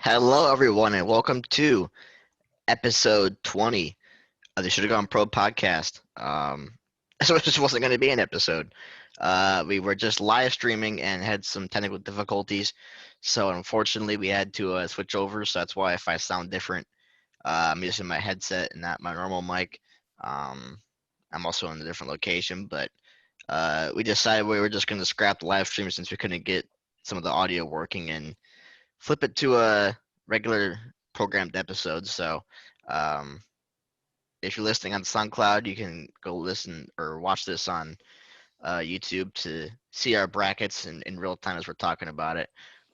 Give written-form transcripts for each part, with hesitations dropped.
Hello, everyone, and welcome to episode 20 of the Should Have Gone Pro podcast. So this wasn't going to be an episode. We were just live streaming and had some technical difficulties. So unfortunately, we had to switch over. So that's why if I sound different, I'm using my headset and not my normal mic. Um, I'm also in a different location, but we decided we were just going to scrap the live stream since we couldn't get some of the audio working and flip it to a regular programmed episode. So um, if you're listening on SoundCloud, you can go listen or watch this on YouTube to see our brackets in real time as we're talking about it.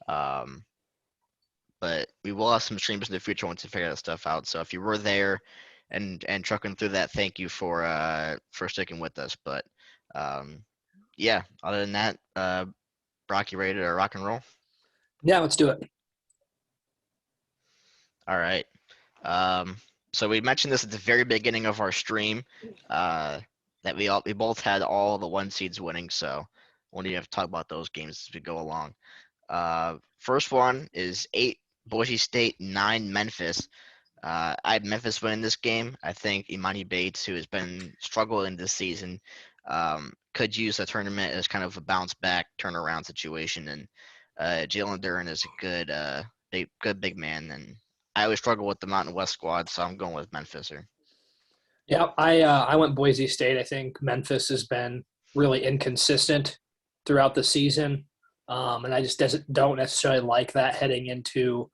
Um, but we will have some streams in the future once we figure that stuff out. So if you were there and trucking through that, thank you for sticking with us. But um, yeah, other than that, Brock, you ready to rock and roll? Yeah, let's do it. All right. Um, so we mentioned this at the very beginning of our stream, that we both had all the one seeds winning. So we'll need to talk about those games as we go along. First one is 8 Boise State, 9 Memphis. I had Memphis winning this game. I think Imani Bates, who has been struggling this season, could use the tournament as kind of a bounce back turnaround situation. And Jalen Duran is a good big man, and I always struggle with the Mountain West squad, so I'm going with Memphis here. Yeah, I went Boise State. I think Memphis has been really inconsistent throughout the season, and I just don't necessarily like that heading into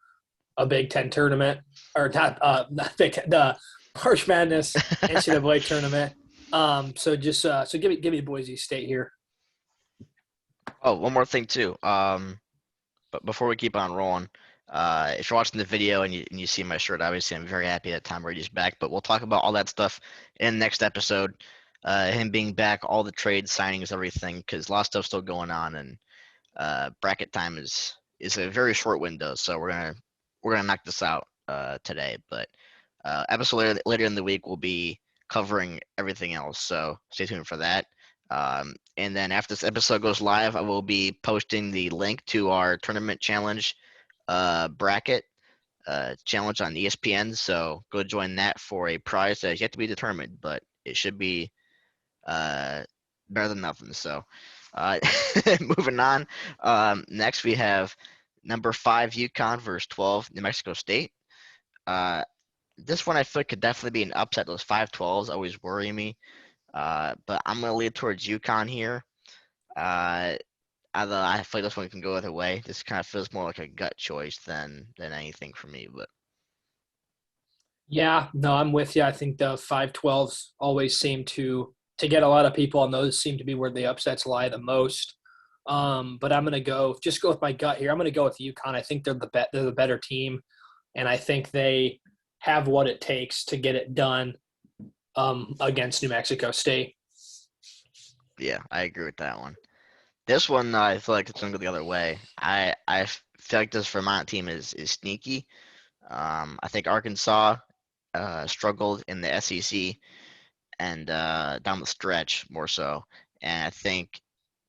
a Big Ten tournament or not the March Madness NCAA tournament. So give me Boise State here. Oh, one more thing too. But before we keep on rolling, if you're watching the video and you see my shirt, obviously I'm very happy that Tom Brady's back. But we'll talk about all that stuff in the next episode. Him being back, all the trade signings, everything, because a lot of stuff's still going on, and bracket time is a very short window. So we're gonna knock this out today. But episode later in the week we'll be covering everything else. So stay tuned for that. And then after this episode goes live, I will be posting the link to our tournament challenge bracket challenge on ESPN. So go join that for a prize that is yet to be determined, but it should be better than nothing. So moving on. Next we have number 5 UConn versus 12 New Mexico State. This one I feel like could definitely be an upset. Those 5-12s always worry me. But I'm going to lean towards UConn here. Although I feel like this one can go either way. This kind of feels more like a gut choice than anything for me. But Yeah, no, I'm with you. I think the 5-12s always seem to get a lot of people, and those seem to be where the upsets lie the most. But I'm going to go with my gut here. I'm going to go with UConn. I think they're the better team, and I think they have what it takes to get it done against New Mexico State. yeah, I agree with that one. This one, I feel like it's going to go the other way. I feel like this Vermont team is sneaky. I think Arkansas struggled in the SEC and down the stretch more so. And I think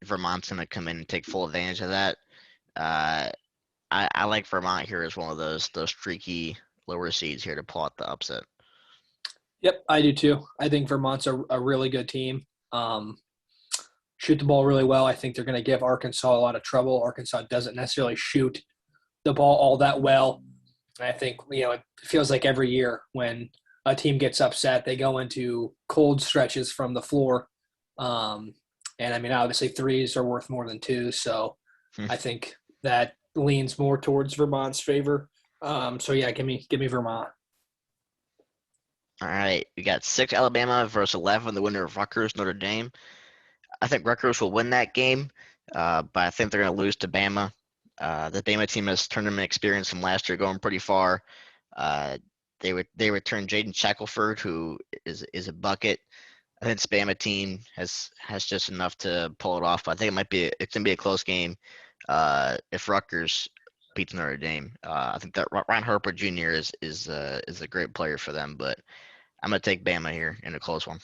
Vermont's going to come in and take full advantage of that. I like Vermont here as one of those streaky lower seeds here to pull out the upset. Yep, I do too. I think Vermont's a really good team. Shoot the ball really well. I think they're going to give Arkansas a lot of trouble. Arkansas doesn't necessarily shoot the ball all that well. I think, it feels like every year when a team gets upset, they go into cold stretches from the floor. And I mean, obviously threes are worth more than two. So I think that leans more towards Vermont's favor. So yeah, give me Vermont. All right, we got 6 Alabama versus 11, the winner of Rutgers Notre Dame. I think Rutgers will win that game, but I think they're going to lose to Bama. The Bama team has tournament experience from last year, going pretty far. They returned Jaden Shackelford, who is a bucket. I think this Bama team has just enough to pull it off. But I think it's gonna be a close game. If Rutgers beats Notre Dame, I think that Ron Harper Jr. is a great player for them. But I'm gonna take Bama here in a close one.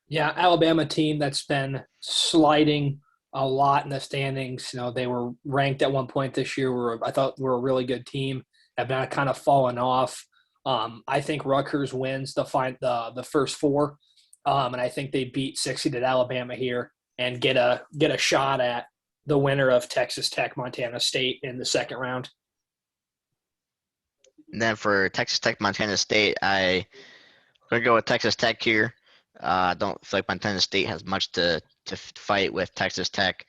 Yeah, Alabama team that's been sliding a lot in the standings. They were ranked at one point this year. I thought were a really good team, have been kind of fallen off. I think Rutgers wins the first four, and I think they beat 60 at Alabama here and get a shot at the winner of Texas Tech Montana State in the second round. And then for Texas Tech Montana State, I'm gonna go with Texas Tech here. I don't feel like Montana State has much to fight with Texas Tech,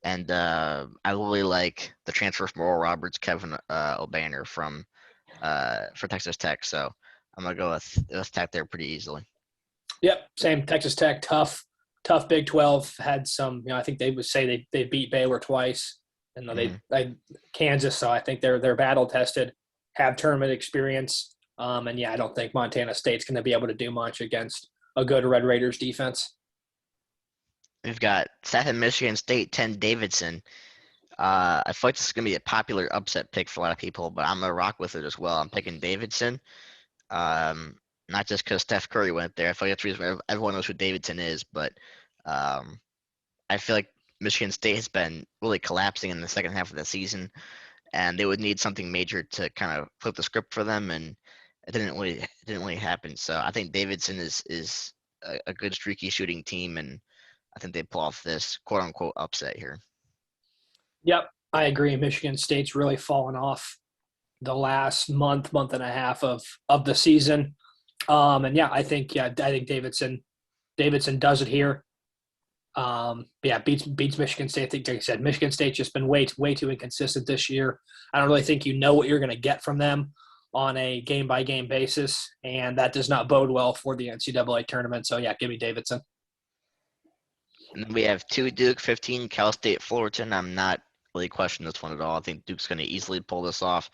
and I really like the transfer from Oral Roberts, Kevin O'Banner from for Texas Tech. So I'm gonna go with Tech there pretty easily. Yep, same. Texas Tech, tough Big 12. Had some, I think they would say they beat Baylor twice, and they Kansas. So I think they're battle tested, have tournament experience, and yeah, I don't think Montana State's going to be able to do much against a good Red Raiders defense. We've got 7 Michigan State, 10 Davidson. I feel like this is gonna be a popular upset pick for a lot of people, but I'm gonna rock with it as well. I'm picking Davidson. Um, Not just because Steph Curry went there. I feel like that's the reason everyone knows who Davidson is, but um, I feel like Michigan State has been really collapsing in the second half of the season, and they would need something major to kind of flip the script for them, and it didn't really happen. So I think Davidson is a good streaky shooting team, and I think they pull off this quote unquote upset here. Yep, I agree. Michigan State's really fallen off the last month and a half of the season. And yeah, I think Davidson does it here. Yeah, beats Michigan State. I think, like I said, Michigan State's just been way too inconsistent this year. I don't really think you know what you're going to get from them on a game by game basis, and that does not bode well for the NCAA tournament. So yeah, give me Davidson. And then we have 2 Duke, 15 Cal State Fullerton. I'm not really questioning this one at all. I think Duke's going to easily pull this off.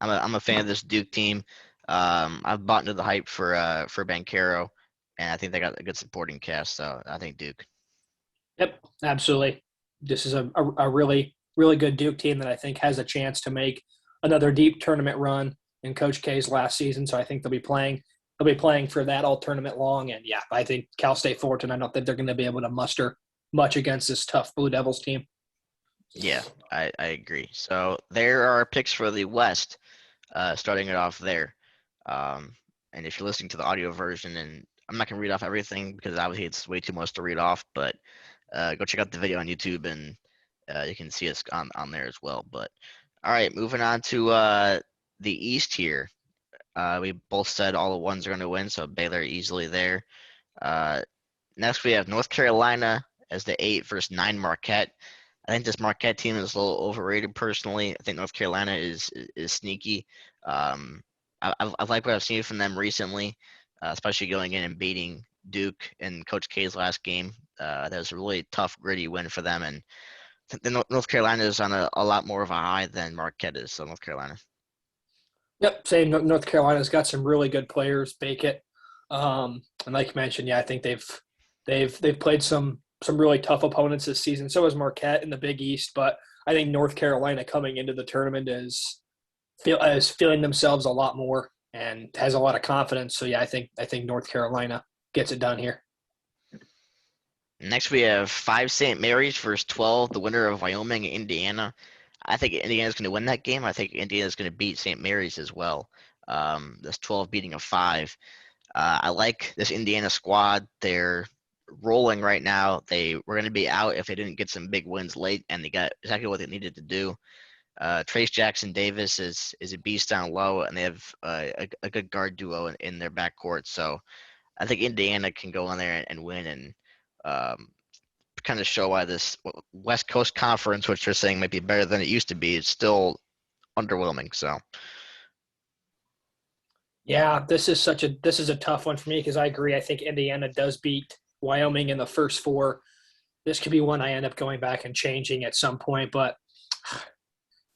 I'm a fan of this Duke team. I've bought into the hype for Bancaro, and I think they got a good supporting cast. So I think Duke. Yep, absolutely. This is a really good Duke team that I think has a chance to make another deep tournament run in Coach K's last season. So I think they'll be playing for that all tournament long. And yeah, I think Cal State Fullerton, I don't think they're going to be able to muster much against this tough Blue Devils team. Yeah, I agree. So there are picks for the West, starting it off there. Um, and if you're listening to the audio version, and I'm not gonna read off everything because obviously it's way too much to read off, but go check out the video on YouTube and you can see us on there as well. But all right, moving on to the East here. We both said all the ones are going to win, so Baylor easily there. Uh, Next, we have North Carolina as the 8 versus 9 Marquette. I think this Marquette team is a little overrated personally. I think North Carolina is sneaky. I like what I've seen from them recently, especially going in and beating Duke in Coach K's last game. That was a really tough, gritty win for them, and the North Carolina is on a lot more of a high than Marquette is. So North Carolina. Yep, same. North Carolina's got some really good players. Bake and like you mentioned, yeah, I think they've played some really tough opponents this season. So has Marquette in the Big East, but I think North Carolina coming into the tournament is feeling themselves a lot more and has a lot of confidence. So yeah, I think North Carolina gets it done here. Next, we have 5 St. Mary's versus 12, the winner of Wyoming and Indiana. I think Indiana's going to win that game. I think Indiana's going to beat St. Mary's as well. This 12 beating a 5. I like this Indiana squad. They're rolling right now. They were going to be out if they didn't get some big wins late, and they got exactly what they needed to do. Trace Jackson Davis is a beast down low, and they have a good guard duo in their backcourt. So I think Indiana can go in there and win and kind of show why this West Coast Conference, which they're saying might be better than it used to be, is still underwhelming. So yeah, this is a tough one for me because I agree. I think Indiana does beat Wyoming in the first 4. This could be one I end up going back and changing at some point, but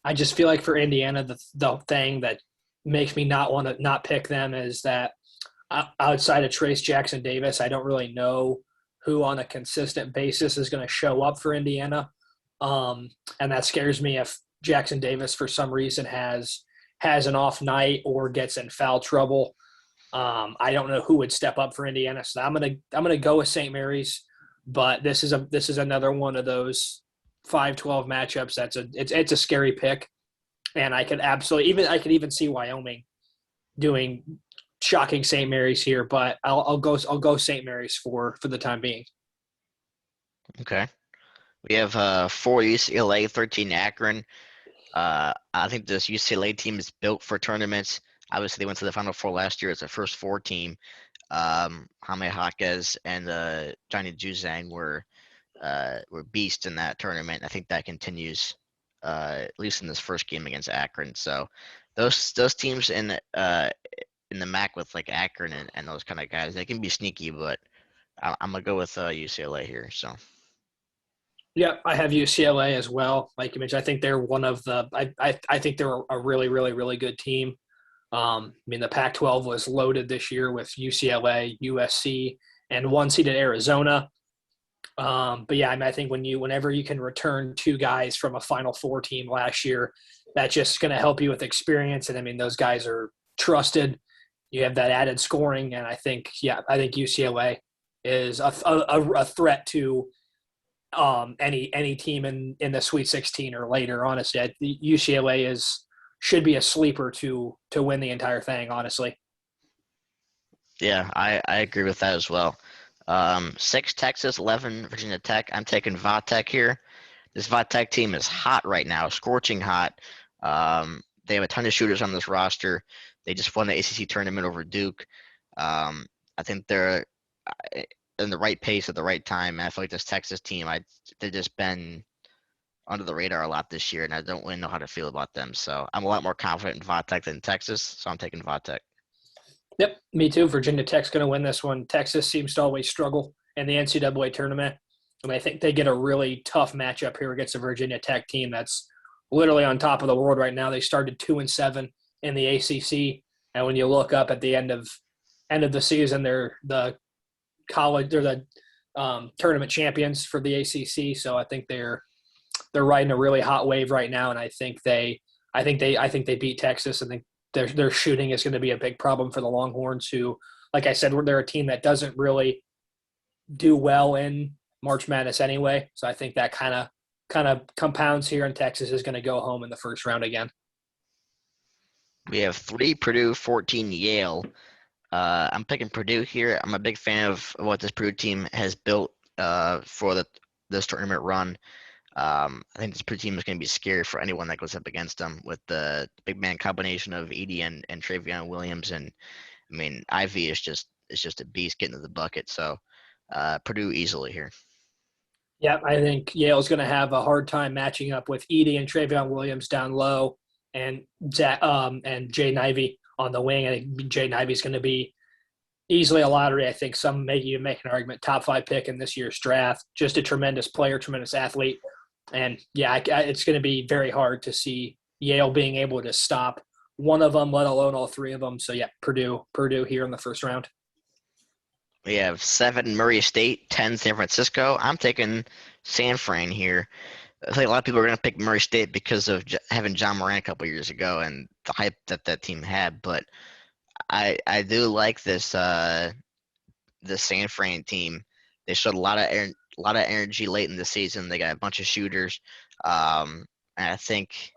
I just feel like for Indiana, the thing that makes me not want to not pick them is that outside of Trace Jackson Davis, I don't really know who on a consistent basis is going to show up for Indiana. And that scares me if Jackson Davis for some reason has an off night or gets in foul trouble. I don't know who would step up for Indiana. So I'm gonna go with St. Mary's, but this is another one of those 5-12 matchups. It's a scary pick. And I could even see Wyoming doing shocking St. Mary's here, but I'll go St. Mary's for the time being. Okay. We have 4 UCLA, 13 Akron. I think this UCLA team is built for tournaments. Obviously, they went to the Final Four last year as a first four team. Jaime Jaquez and Johnny Juzang were beasts in that tournament. I think that continues at least in this first game against Akron. So those teams in the MAC with like Akron and those kind of guys, they can be sneaky, but I'm gonna go with UCLA here. So Yeah, I have UCLA as well. Like you mentioned, I think they're one of the. I think they're a really, really, really good team. I mean, the Pac-12 was loaded this year with UCLA, USC, and one seeded Arizona. But yeah, I mean, I think whenever you can return two guys from a Final Four team last year, that's just going to help you with experience. And I mean, those guys are trusted. You have that added scoring, and I think UCLA is a threat to any team in the Sweet 16 or later. Honestly, UCLA should be a sleeper to win the entire thing. Honestly. yeah, I agree with that as well. 6 Texas, 11 Virginia Tech. I'm taking Vatech here. This Vatech team is hot right now, scorching hot. They have a ton of shooters on this roster. They just won the ACC tournament over Duke. I think they're in the right pace at the right time. And I feel like this Texas team, they've just been under the radar a lot this year, and I don't really know how to feel about them. So I'm a lot more confident in Vatech than Texas, so I'm taking Vatech. Yep, me too. Virginia Tech's going to win this one. Texas seems to always struggle in the NCAA tournament. I mean, I think they get a really tough matchup here against a Virginia Tech team that's literally on top of the world right now. They started 2-7 in the ACC, and when you look up at the end of the season, they're the tournament champions for the ACC. So I think they're riding a really hot wave right now, and I think they beat Texas. I think their shooting is going to be a big problem for the Longhorns, who, like I said, they're a team that doesn't really do well in March Madness anyway. So I think that kind of compounds here, and Texas is going to go home in the first round again. We have 3 Purdue, 14 Yale. I'm picking Purdue here. I'm a big fan of what this Purdue team has built for this tournament run. I think this Purdue team is going to be scary for anyone that goes up against them with the big man combination of Edey and Travion Williams. And I mean, Ivy is just a beast getting to the bucket. So Purdue easily here. Yeah, I think Yale's going to have a hard time matching up with Edey and Travion Williams down low, and Jay Ivey on the wing. I think Jay Ivey's going to be easily a lottery. I think some make an argument top 5 pick in this year's draft. Just a tremendous player, tremendous athlete. And yeah, it's going to be very hard to see Yale being able to stop one of them, let alone all 3 of them. So yeah, Purdue here in the first round. We have 7 Murray State, 10 San Francisco. I'm taking San Fran here. I think a lot of people are going to pick Murray State because of having John Moran a couple years ago and the hype that team had. But I do like this San Fran team. They showed a lot of energy late in the season. They got a bunch of shooters, and I think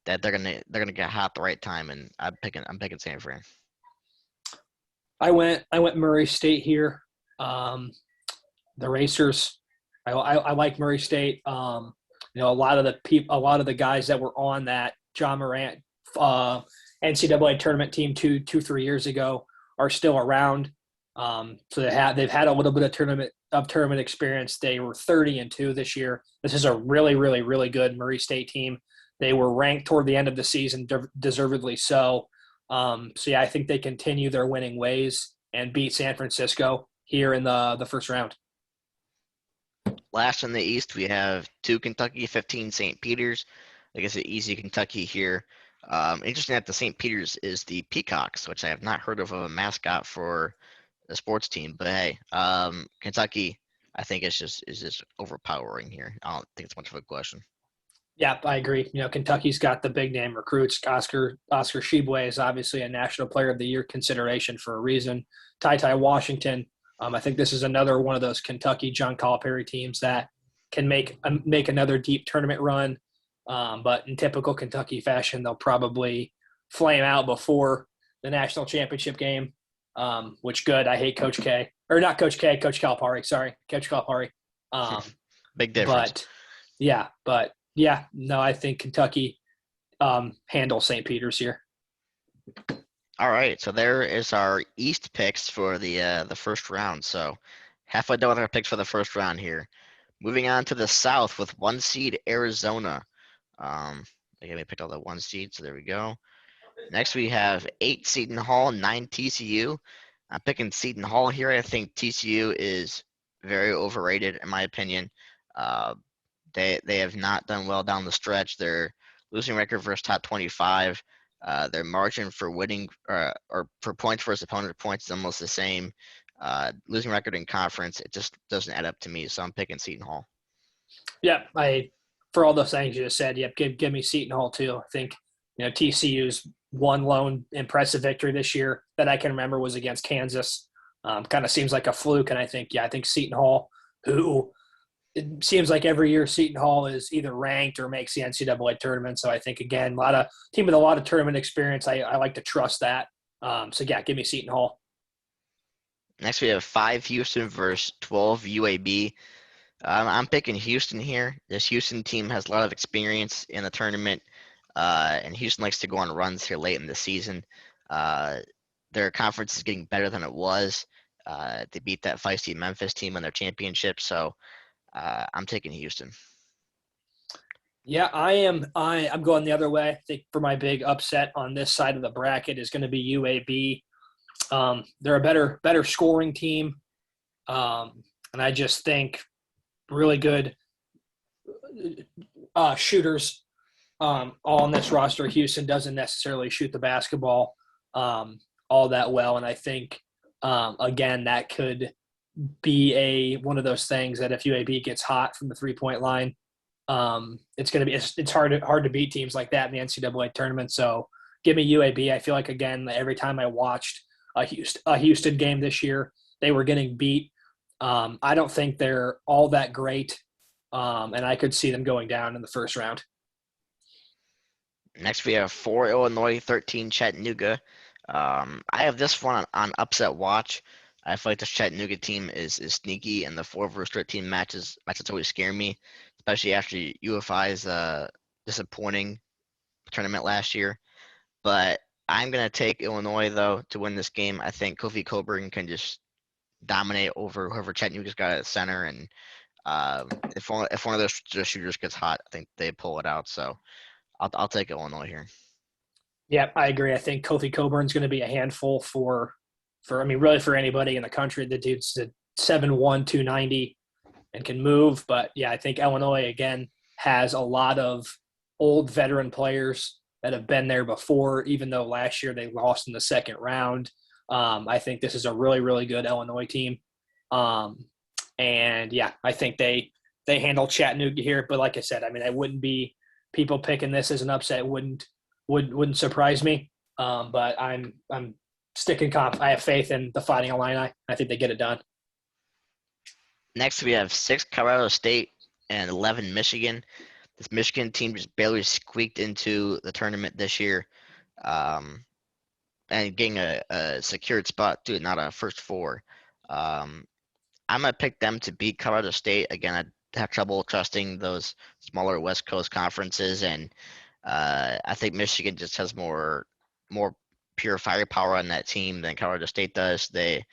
that they're gonna get hot at the right time. And I'm picking San Fran. I went Murray State here. The Racers. I like Murray State. A lot of the guys that were on that John Morant NCAA tournament team 3 years ago are still around. So they've had a little bit of tournament experience. They were 30-2 this year. This is a really, really, really good Murray State team. They were ranked toward the end of the season, deservedly so. So yeah, I think they continue their winning ways and beat San Francisco here in the first round. Last in the East, we have 2 Kentucky, 15 St. Peter's. I guess an easy Kentucky here. Interesting that the St. Peter's is the Peacocks, which I have not heard of a mascot for a sports team. But hey, Kentucky, I think is just overpowering here. I don't think it's much of a question. Yeah, I agree. Kentucky's got the big name recruits. Oscar Tshiebwe is obviously a National Player of the Year consideration for a reason. Ty Washington. I think this is another one of those Kentucky John Calipari teams that can make another deep tournament run. But in typical Kentucky fashion, they'll probably flame out before the national championship game, which good. I hate Coach K. Or not Coach K, Coach Calipari. Sorry, Coach Calipari. Um, Big difference. but no, I think Kentucky handles St. Peter's here. All right, so there is our East picks for the first round. So halfway done with our picks for the first round here. Moving on to the South with 1 seed Arizona. Again, we picked all the 1 seed, so there we go. Next we have 8 Seton Hall, 9 TCU. I'm picking Seton Hall here. I think TCU is very overrated in my opinion. Uh, they have not done well down the stretch. Their losing record versus top 25. Their margin for winning or for points versus opponent points is almost the same. Losing record in conference, it just doesn't add up to me. So I'm picking Seton Hall. Yeah, for all those things you just said, yep, give me Seton Hall too. I think TCU's one lone impressive victory this year that I can remember was against Kansas. Kind of seems like a fluke, and I think Seton Hall, who it seems like every year Seton Hall is either ranked or makes the NCAA tournament. So I think again, team with a lot of tournament experience. I like to trust that. So yeah, give me Seton Hall. Next we have 5 Houston versus 12 UAB. I'm picking Houston here. This Houston team has a lot of experience in the tournament, and Houston likes to go on runs here late in the season. Their conference is getting better than it was. They beat that feisty Memphis team in their championship, so I'm taking Houston. Yeah, I am. I'm going the other way. I think for my big upset on this side of the bracket is going to be UAB. They're a better scoring team, and I just think really good shooters all on this roster. Houston doesn't necessarily shoot the basketball all that well, and I think again that could be one of those things that if UAB gets hot from the 3-point line, it's going to be it's hard to beat teams like that in the NCAA tournament. So give me UAB. I feel like again every time I watched a Houston game this year, they were getting beat. I don't think they're all that great, and I could see them going down in the first round. Next, we have 4 Illinois, 13 Chattanooga. I have this one on upset watch. I feel like this Chattanooga team is sneaky, and the 4 versus 13 matches always scare me, especially after UFI's disappointing tournament last year. But I'm going to take Illinois, though, to win this game. I think Kofi Coburn can just dominate over whoever Chattanooga's got at center, and if one of those shooters gets hot, I think they pull it out. So I'll take Illinois here. Yeah, I agree. I think Kofi Coburn's going to be a handful for really for anybody in the country. The dude's 7'1", 290 and can move. But yeah, I think Illinois again has a lot of old veteran players that have been there before, even though last year they lost in the second round. I think this is a really, really good Illinois team. And yeah, I think they handle Chattanooga here. But like I said, I mean, I wouldn't be people picking this as an upset wouldn't surprise me. But I'm sticking comp. I have faith in the Fighting Illini. I think they get it done. Next, we have 6 Colorado State and 11 Michigan. This Michigan team just barely squeaked into the tournament this year, and getting a secured spot too, not a first 4. I'm gonna pick them to beat Colorado State again. I have trouble trusting those smaller West Coast conferences, and I think Michigan just has more pure firepower on that team than Colorado State does. They're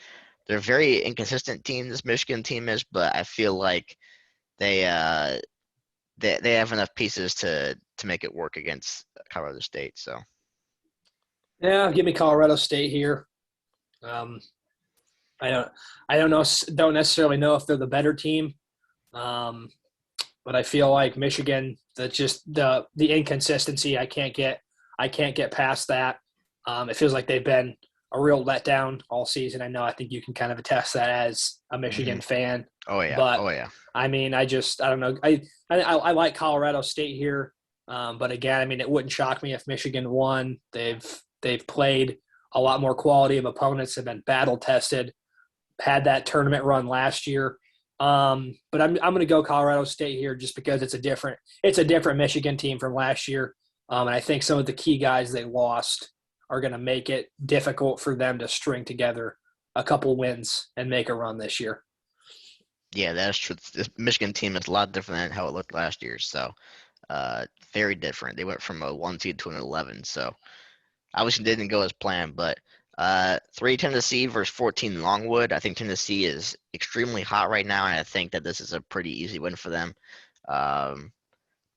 a very inconsistent team. This Michigan team is, but I feel like they have enough pieces to make it work against Colorado State. So yeah, give me Colorado State here. I don't necessarily know if they're the better team, but I feel like Michigan, the inconsistency, I can't get past that. It feels like they've been a real letdown all season. I think you can kind of attest that as a Michigan fan. Oh yeah. But oh yeah. I mean, I don't know. I like Colorado State here, but again, I mean, it wouldn't shock me if Michigan won. They've played a lot more quality of opponents, have been battle tested, had that tournament run last year. But I'm going to go Colorado State here just because it's a different Michigan team from last year, and I think some of the key guys they lost are going to make it difficult for them to string together a couple wins and make a run this year. Yeah, that's true. This Michigan team is a lot different than how it looked last year. So, very different. They went from a 1 seed to an 11. So, obviously didn't go as planned, but 3 Tennessee versus 14 Longwood. I think Tennessee is extremely hot right now, and I think that this is a pretty easy win for them. Um,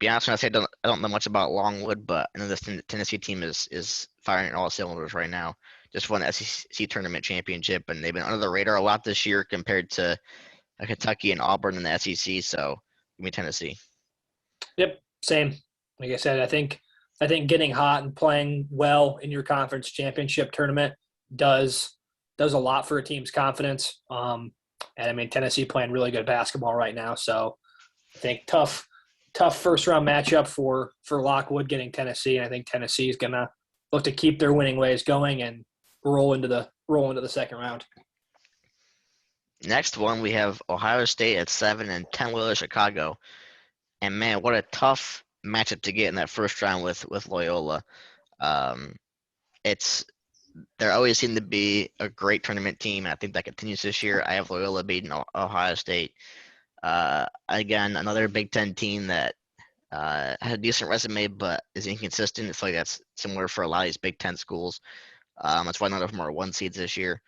be honest when I say I don't know much about Longwood, but I know this Tennessee team is firing all cylinders right now. Just won the SEC tournament championship, and they've been under the radar a lot this year compared to Kentucky and Auburn in the SEC. So give me Tennessee. Yep, same. Like I said, I think getting hot and playing well in your conference championship tournament does does a lot for a team's confidence. And I mean Tennessee playing really good basketball right now, so I think tough first round matchup for Lockwood getting Tennessee, and I think Tennessee is gonna look to keep their winning ways going and roll into the second round. Next one we have Ohio State at 7 and 10 Loyola Chicago. And man, what a tough matchup to get in that first round with Loyola. Um, it's They always seem to be a great tournament team, and I think that continues this year. I have Loyola beating Ohio State. Again, another Big Ten team that has a decent resume but is inconsistent. It's like that's similar for a lot of these Big Ten schools. That's why none of them are 1 seeds this year.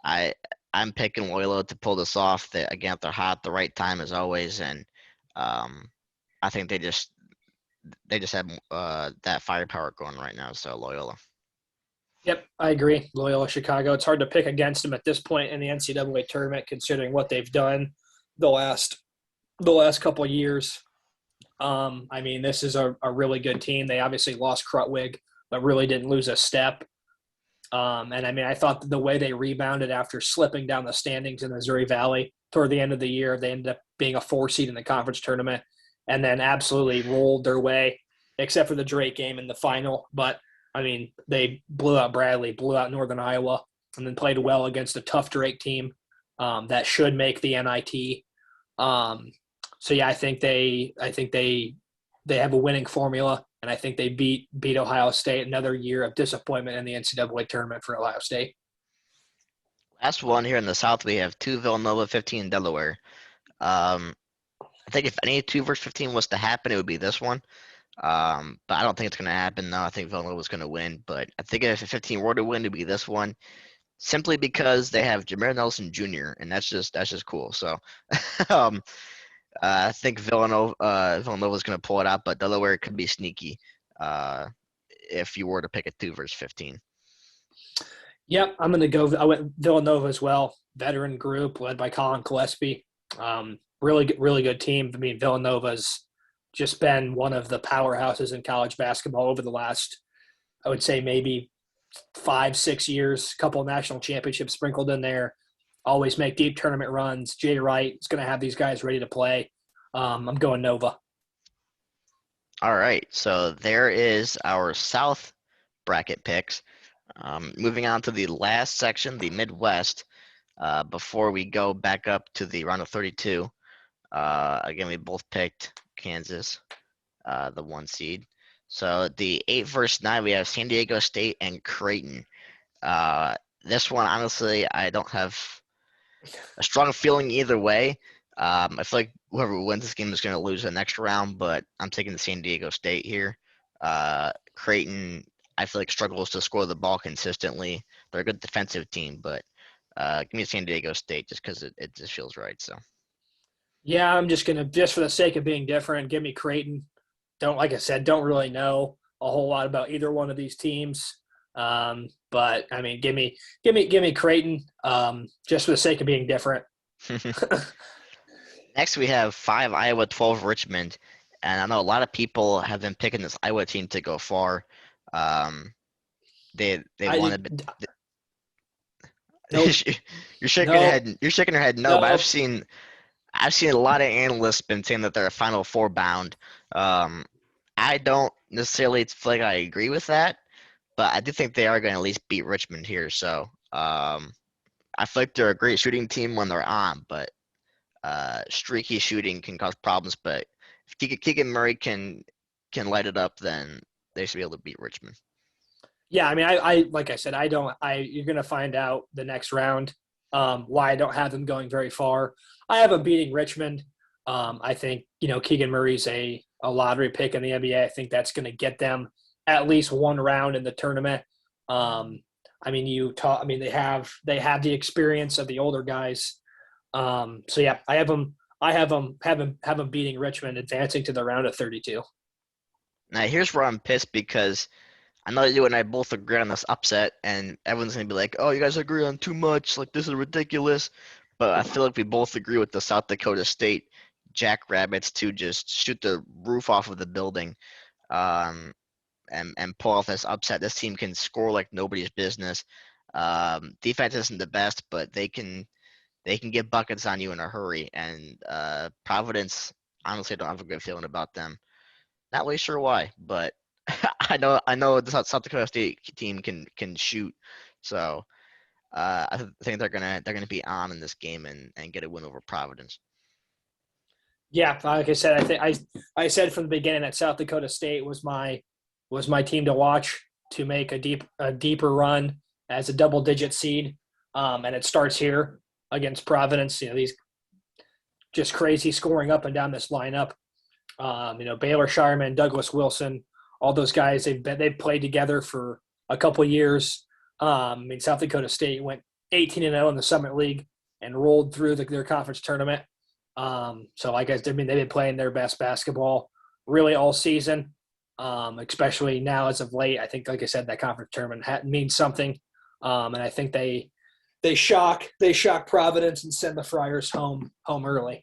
I I'm picking Loyola to pull this off. Again, they're hot at the right time as always, and um, I think they just have that firepower going right now. So Loyola. Yep, I agree. Loyola Chicago. It's hard to pick against them at this point in the NCAA tournament, considering what they've done the last couple of years. I mean, this is a really good team. They obviously lost Krutwig, but really didn't lose a step. And I mean, I thought the way they rebounded after slipping down the standings in the Missouri Valley toward the end of the year, they ended up being a 4 seed in the conference tournament and then absolutely rolled their way, except for the Drake game in the final. But I mean, they blew out Bradley, blew out Northern Iowa, and then played well against a tough Drake team that should make the NIT. Um, so yeah, I think they have a winning formula, and I think they beat Ohio State. Another year of disappointment in the NCAA tournament for Ohio State. Last one here in the South, we have 2 Villanova, 15 Delaware. Um, I think if any 2 versus 15 was to happen, it would be this one. But I don't think it's going to happen. No, I think Villanova was going to win. But I think if a 15 were to win, it would be this one, simply because they have Jameer Nelson Jr. and that's just cool. So, um, I think Villanova is going to pull it out, but Delaware could be sneaky. If you were to pick a 2 versus 15. Yep, I'm going to go. I went Villanova as well. Veteran group led by Colin Gillespie. Really good team. I mean, Villanova's just been one of the powerhouses in college basketball over the last, I would say, maybe 5-6 years. A couple of national championships sprinkled in there. Always make deep tournament runs. Jay Wright is going to have these guys ready to play. I'm going Nova. All right, so there is our South bracket picks. Moving on to the last section, the Midwest. Before we go back up to the round of 32, again, we both picked Kansas, the 1 seed. So the 8 versus 9, we have San Diego State and Creighton. This one, honestly, I don't have a strong feeling either way. I feel like whoever wins this game is going to lose the next round, but I'm taking the San Diego State here. Creighton, I feel like struggles to score the ball consistently. They're a good defensive team, but give me San Diego State just because it just feels right. So Yeah, I'm just gonna just for the sake of being different, give me Creighton. Don't like I said, don't really know a whole lot about either one of these teams. But I mean, give me Creighton. Just for the sake of being different. next we have 5 Iowa, 12 Richmond, and I know a lot of people have been picking this Iowa team to go far. Um, they I wanted. nope, You're shaking your nope, head. You're shaking your head. No, but nope. I've seen a lot of analysts been saying that they're a Final Four bound. Um, I don't necessarily feel like I agree with that, but I do think they are going to at least beat Richmond here. So I feel like they're a great shooting team when they're on, but Streaky shooting can cause problems, but if Keegan Murray can light it up, then they should be able to beat Richmond. Yeah, I mean, I like I said, I don't. You're gonna find out the next round why I don't have them going very far. I have them beating Richmond. I think Keegan Murray's a lottery pick in the NBA. I think that's going to get them at least one round in the tournament. I mean, I mean, they have the experience of the older guys. So yeah, I have them. I have them beating Richmond, advancing to the round of 32. Now here's where I'm pissed because I know you and I both agree on this upset, and everyone's gonna be like, "Oh, you guys agree on too much. Like this is ridiculous." But I feel like we both agree with the South Dakota State Jackrabbits to just shoot the roof off of the building, um, and pull off this upset. This team can score like nobody's business. Defense isn't the best, but they can get buckets on you in a hurry. And Providence, honestly, don't have a good feeling about them. Not really sure why, but I know the South Dakota State team can shoot, so I think they're gonna be on in this game and get a win over Providence. Yeah, like I said, I think I said from the beginning that South Dakota State was my team to watch to make a deeper run as a double digit seed, and it starts here against Providence. These just crazy scoring up and down this lineup. Baylor Shireman, Douglas Wilson, all those guys they've played together for a couple of years. I mean, South Dakota State went 18-0 in the Summit League and rolled through their conference tournament. So like I mean, they've been playing their best basketball really all season, especially now as of late. I think, like I said, that conference tournament means something, and I think they shock Providence and send the Friars home early.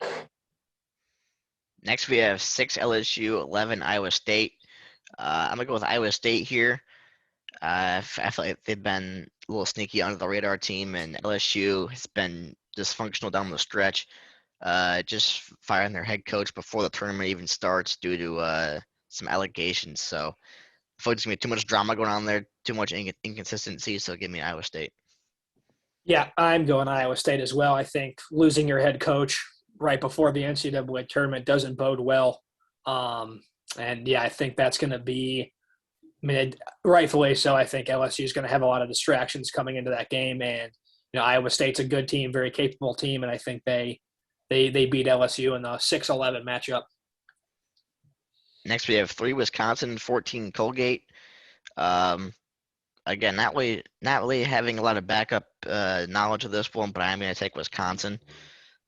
Next, we have 6 LSU, 11 Iowa State. I'm gonna go with Iowa State here. I feel like they've been a little sneaky under the radar team, and LSU has been dysfunctional down the stretch. Just firing their head coach before the tournament even starts due to some allegations. So I feel like there's gonna be too much drama going on there, too much inconsistency. So give me Iowa State. Yeah, I'm going Iowa State as well. I think losing your head coach right before the NCAA tournament doesn't bode well. And yeah, I think that's going to be, I mean, rightfully so. I think LSU is going to have a lot of distractions coming into that game, and Iowa State's a good team, very capable team, and I think they beat LSU in the 6-11 matchup. Next, we have 3 Wisconsin, 14 Colgate. Um, Again, not really having a lot of backup knowledge of this one, but I'm going to take Wisconsin.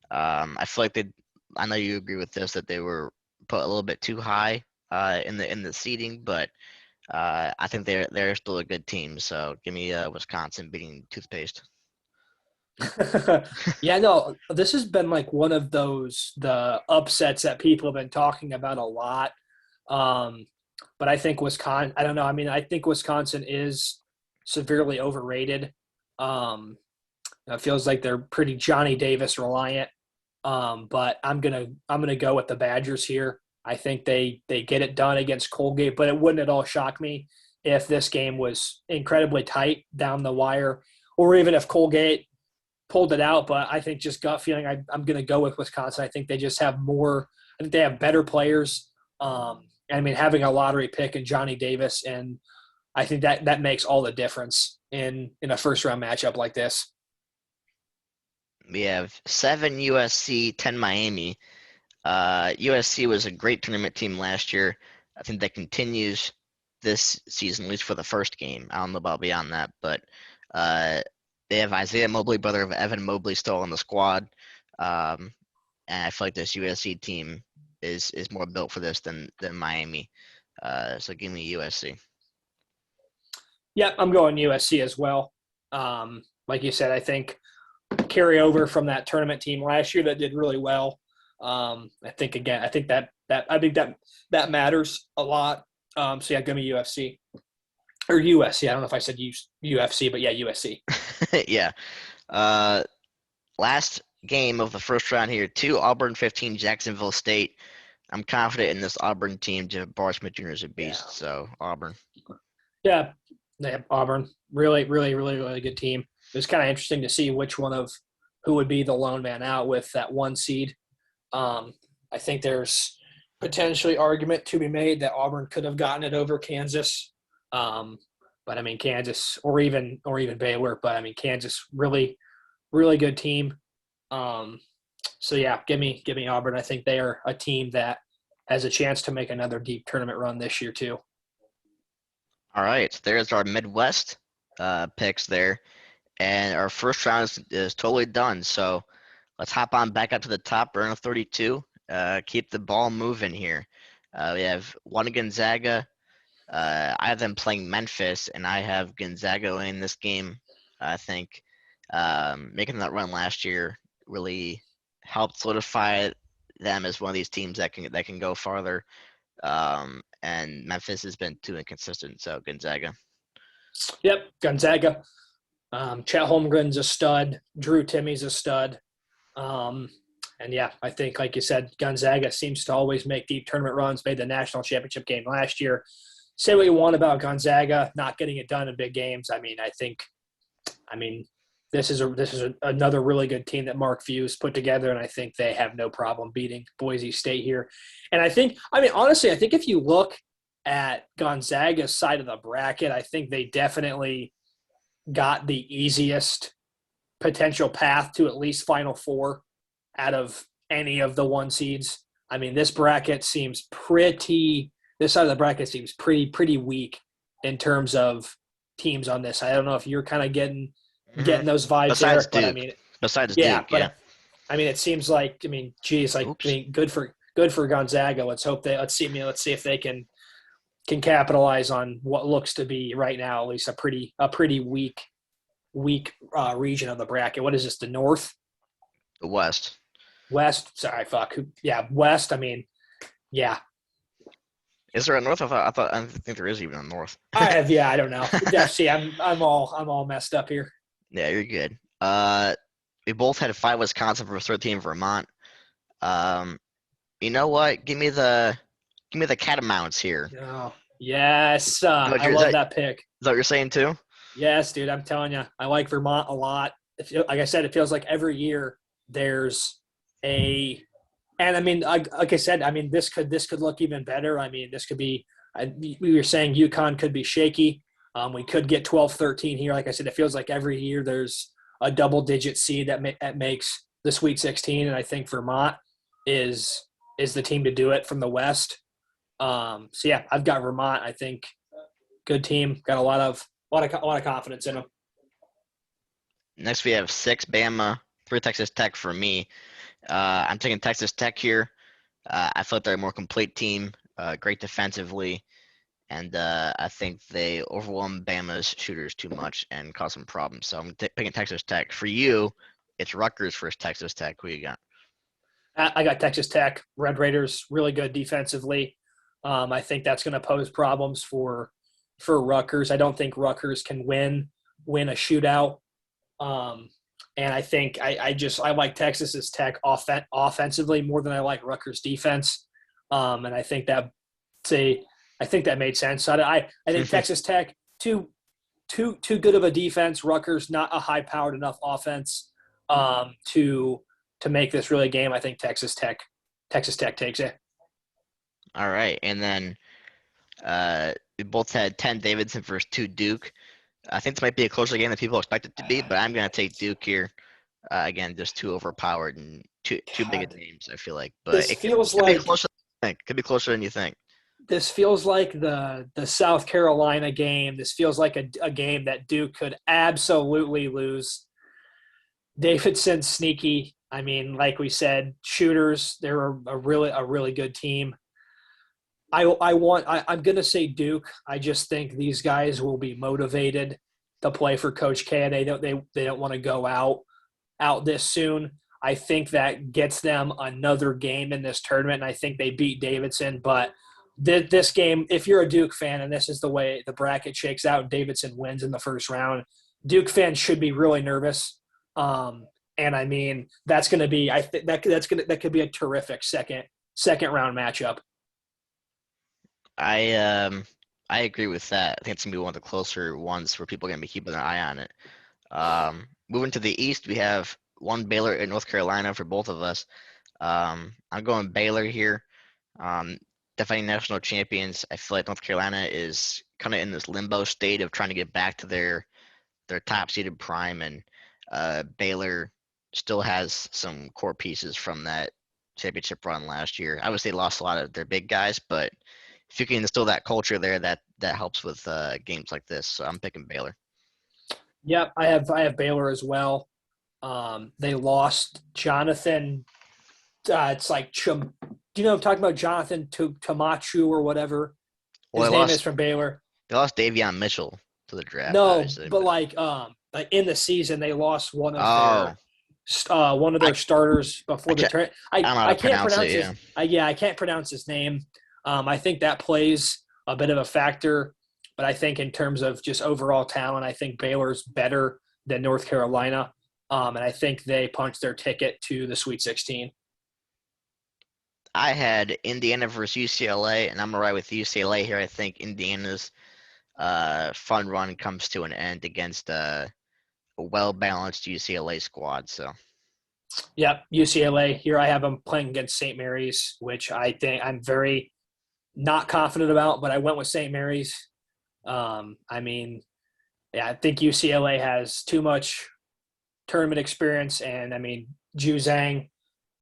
I feel like I know you agree with this that they were put a little bit too high in the seeding, but I think they're still a good team. So give me Wisconsin beating toothpaste. Yeah, no, this has been like one of the upsets that people have been talking about a lot. Um, but I think Wisconsin, I don't know. I mean, I think Wisconsin is severely overrated. Um, it feels like they're pretty Johnny Davis reliant. But I'm gonna go with the Badgers here. I think they get it done against Colgate, but it wouldn't at all shock me if this game was incredibly tight down the wire, or even if Colgate pulled it out. But I think just gut feeling, I'm going to go with Wisconsin. I think they just have more. I think they have better players. I mean, having a lottery pick in Johnny Davis, and I think that makes all the difference in a first round matchup like this. We have 7 USC, 10 Miami. USC was a great tournament team last year. I think that continues this season, at least for the first game. I don't know about beyond that, but uh, they have Isaiah Mobley, brother of Evan Mobley, still on the squad. Um, and I feel like this USC team is more built for this than Miami. So give me USC. Yeah, I'm going USC as well. Like you said, I think carryover from that tournament team last year that did really well. I think again, I think that matters a lot. So yeah, give me UFC or USC. I don't know if I said UFC, but yeah, USC. Yeah. Uh, Last game of the first round here, 2 Auburn, 15 Jacksonville State. I'm confident in this Auburn team. Jeff Smith Jr. is a Yeah, beast, so Auburn. yeah, they have Auburn. Really, really, really, really good team. It was kind of interesting to see which one of who would be the lone man out with that 1 seed. I think there's potentially argument to be made that Auburn could have gotten it over Kansas. But I mean Kansas or even Baylor, but I mean Kansas really good team. So yeah, give me Auburn. I think they are a team that has a chance to make another deep tournament run this year too. All right, so there's our Midwest picks there, and our first round is totally done. So let's hop on back up to the top, round of 32. Keep the ball moving here. We have one Gonzaga. I have them playing Memphis, and I have Gonzaga in this game. I think making that run last year really helped solidify them as one of these teams that can go farther. And Memphis has been too inconsistent, so Gonzaga. Yep, Gonzaga. Chet Holmgren's a stud. Drew Timmy's a stud. And yeah, I think, like you said, Gonzaga seems to always make deep tournament runs, made the national championship game last year. Say what you want about Gonzaga not getting it done in big games. I mean, this is another really good team that Mark Few's put together, and I think they have no problem beating Boise State here. And honestly, I think if you look at Gonzaga's side of the bracket, I think they definitely got the easiest potential path to at least Final Four out of any of the 1 seeds. I mean, this side of the bracket seems pretty weak in terms of teams on this. I don't know if you're kind of getting those vibes, Besides Eric, Duke. but I mean, Besides yeah, Duke, but yeah. I mean, it seems like, good for Gonzaga. Let's see if they can capitalize on what looks to be right now at least a pretty weak region of the bracket. What is this? The North? The West. West? Sorry, fuck. Yeah, West. I mean, yeah. Is there a North? I don't think there is even a North. I don't know. See, I'm all messed up here. Yeah, you're good. We both had 5 Wisconsin for 13 Vermont. You know what? Give me the Catamounts here. Oh, yes. I Is love that pick. Is that what you're saying too? Yes, dude. I'm telling you, I like Vermont a lot. Like I said, it feels like every year there's a, and I mean, like I said, I mean, this could look even better. I mean, this could be. We were saying UConn could be shaky. We could get 12-13 here. Like I said, it feels like every year there's a double-digit seed that makes the Sweet 16, and I think Vermont is the team to do it from the West. So yeah, I've got Vermont. I think good team. Got a lot of confidence in them. Next, we have 6 Bama, 3 Texas Tech for me. I'm taking Texas Tech here. I feel like they're a more complete team, great defensively, and I think they overwhelm Bama's shooters too much and cause some problems. So I'm picking Texas Tech. For you, it's Rutgers versus Texas Tech. Who you got? I got Texas Tech. Red Raiders really good defensively. I think that's going to pose problems for Rutgers. I don't think Rutgers can win a shootout. And I think I like Texas's Tech offensively more than I like Rutgers defense. And I think that made sense. So I think Texas Tech too good of a defense. Rutgers not a high powered enough offense to make this really a game. I think Texas Tech takes it. All right, and then we both had 10 Davidson versus 2 Duke. I think this might be a closer game than people expect it to be, but I'm going to take Duke here. Again, just too overpowered and too big of names, I feel like. But it could be closer than you think. Could be closer than you think. This feels like the South Carolina game. This feels like a game that Duke could absolutely lose. Davidson's sneaky. I mean, like we said, shooters, they're a really good team. I'm going to say Duke. I just think these guys will be motivated to play for Coach K, and they don't want to go out this soon. I think that gets them another game in this tournament, and I think they beat Davidson. But this game, if you're a Duke fan and this is the way the bracket shakes out, and Davidson wins in the first round, Duke fans should be really nervous. And I mean, that's going to be that could be a terrific second round matchup. I agree with that. I think it's gonna be one of the closer ones where people are gonna be keeping an eye on it. Moving to the East, we have one Baylor and North Carolina for both of us. I'm going Baylor here. Um, Defending national champions. I feel like North Carolina is kind of in this limbo state of trying to get back to their top seeded prime, and Baylor still has some core pieces from that championship run last year. Obviously, they lost a lot of their big guys, but if you can instill that culture there, that helps with games like this. So I'm picking Baylor. Yep, I have Baylor as well. They lost Jonathan. It's like do you know? I'm talking about Jonathan Tamachu or whatever Well, his name is from Baylor. they lost Davion Mitchell to the draft, No, obviously, but but like in the season they lost oh, one of I their starters I before the can't turn. I don't know how I to can't pronounce it. pronounce Yeah, his. I can't pronounce his name. I think that plays a bit of a factor, but I think in terms of just overall talent, I think Baylor's better than North Carolina, and I think they punched their ticket to the Sweet 16. I had Indiana versus UCLA, and I'm gonna ride with UCLA here. I think Indiana's fun run comes to an end against a well-balanced UCLA squad. So Yep, UCLA. Here I have them playing against St. Mary's, which I think I'm very not confident about, but I went with St. Mary's. I mean, yeah, I think UCLA has too much tournament experience, and I mean, Ju Zhang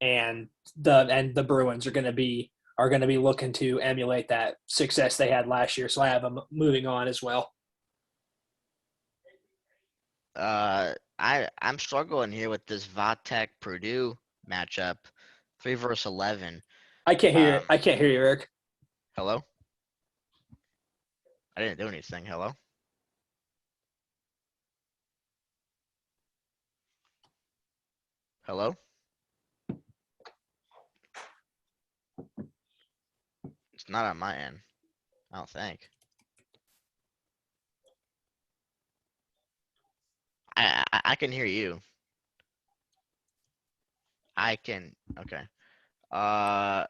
and the Bruins are going to be looking to emulate that success they had last year. So I have them moving on as well. I'm struggling here with this Vatek Purdue matchup, 3 versus 11. I can't hear you. Um, I can't hear you, Eric. Hello, I didn't do anything. Hello, hello. It's not on my end. I don't think. I can hear you. I can. Okay. Uh,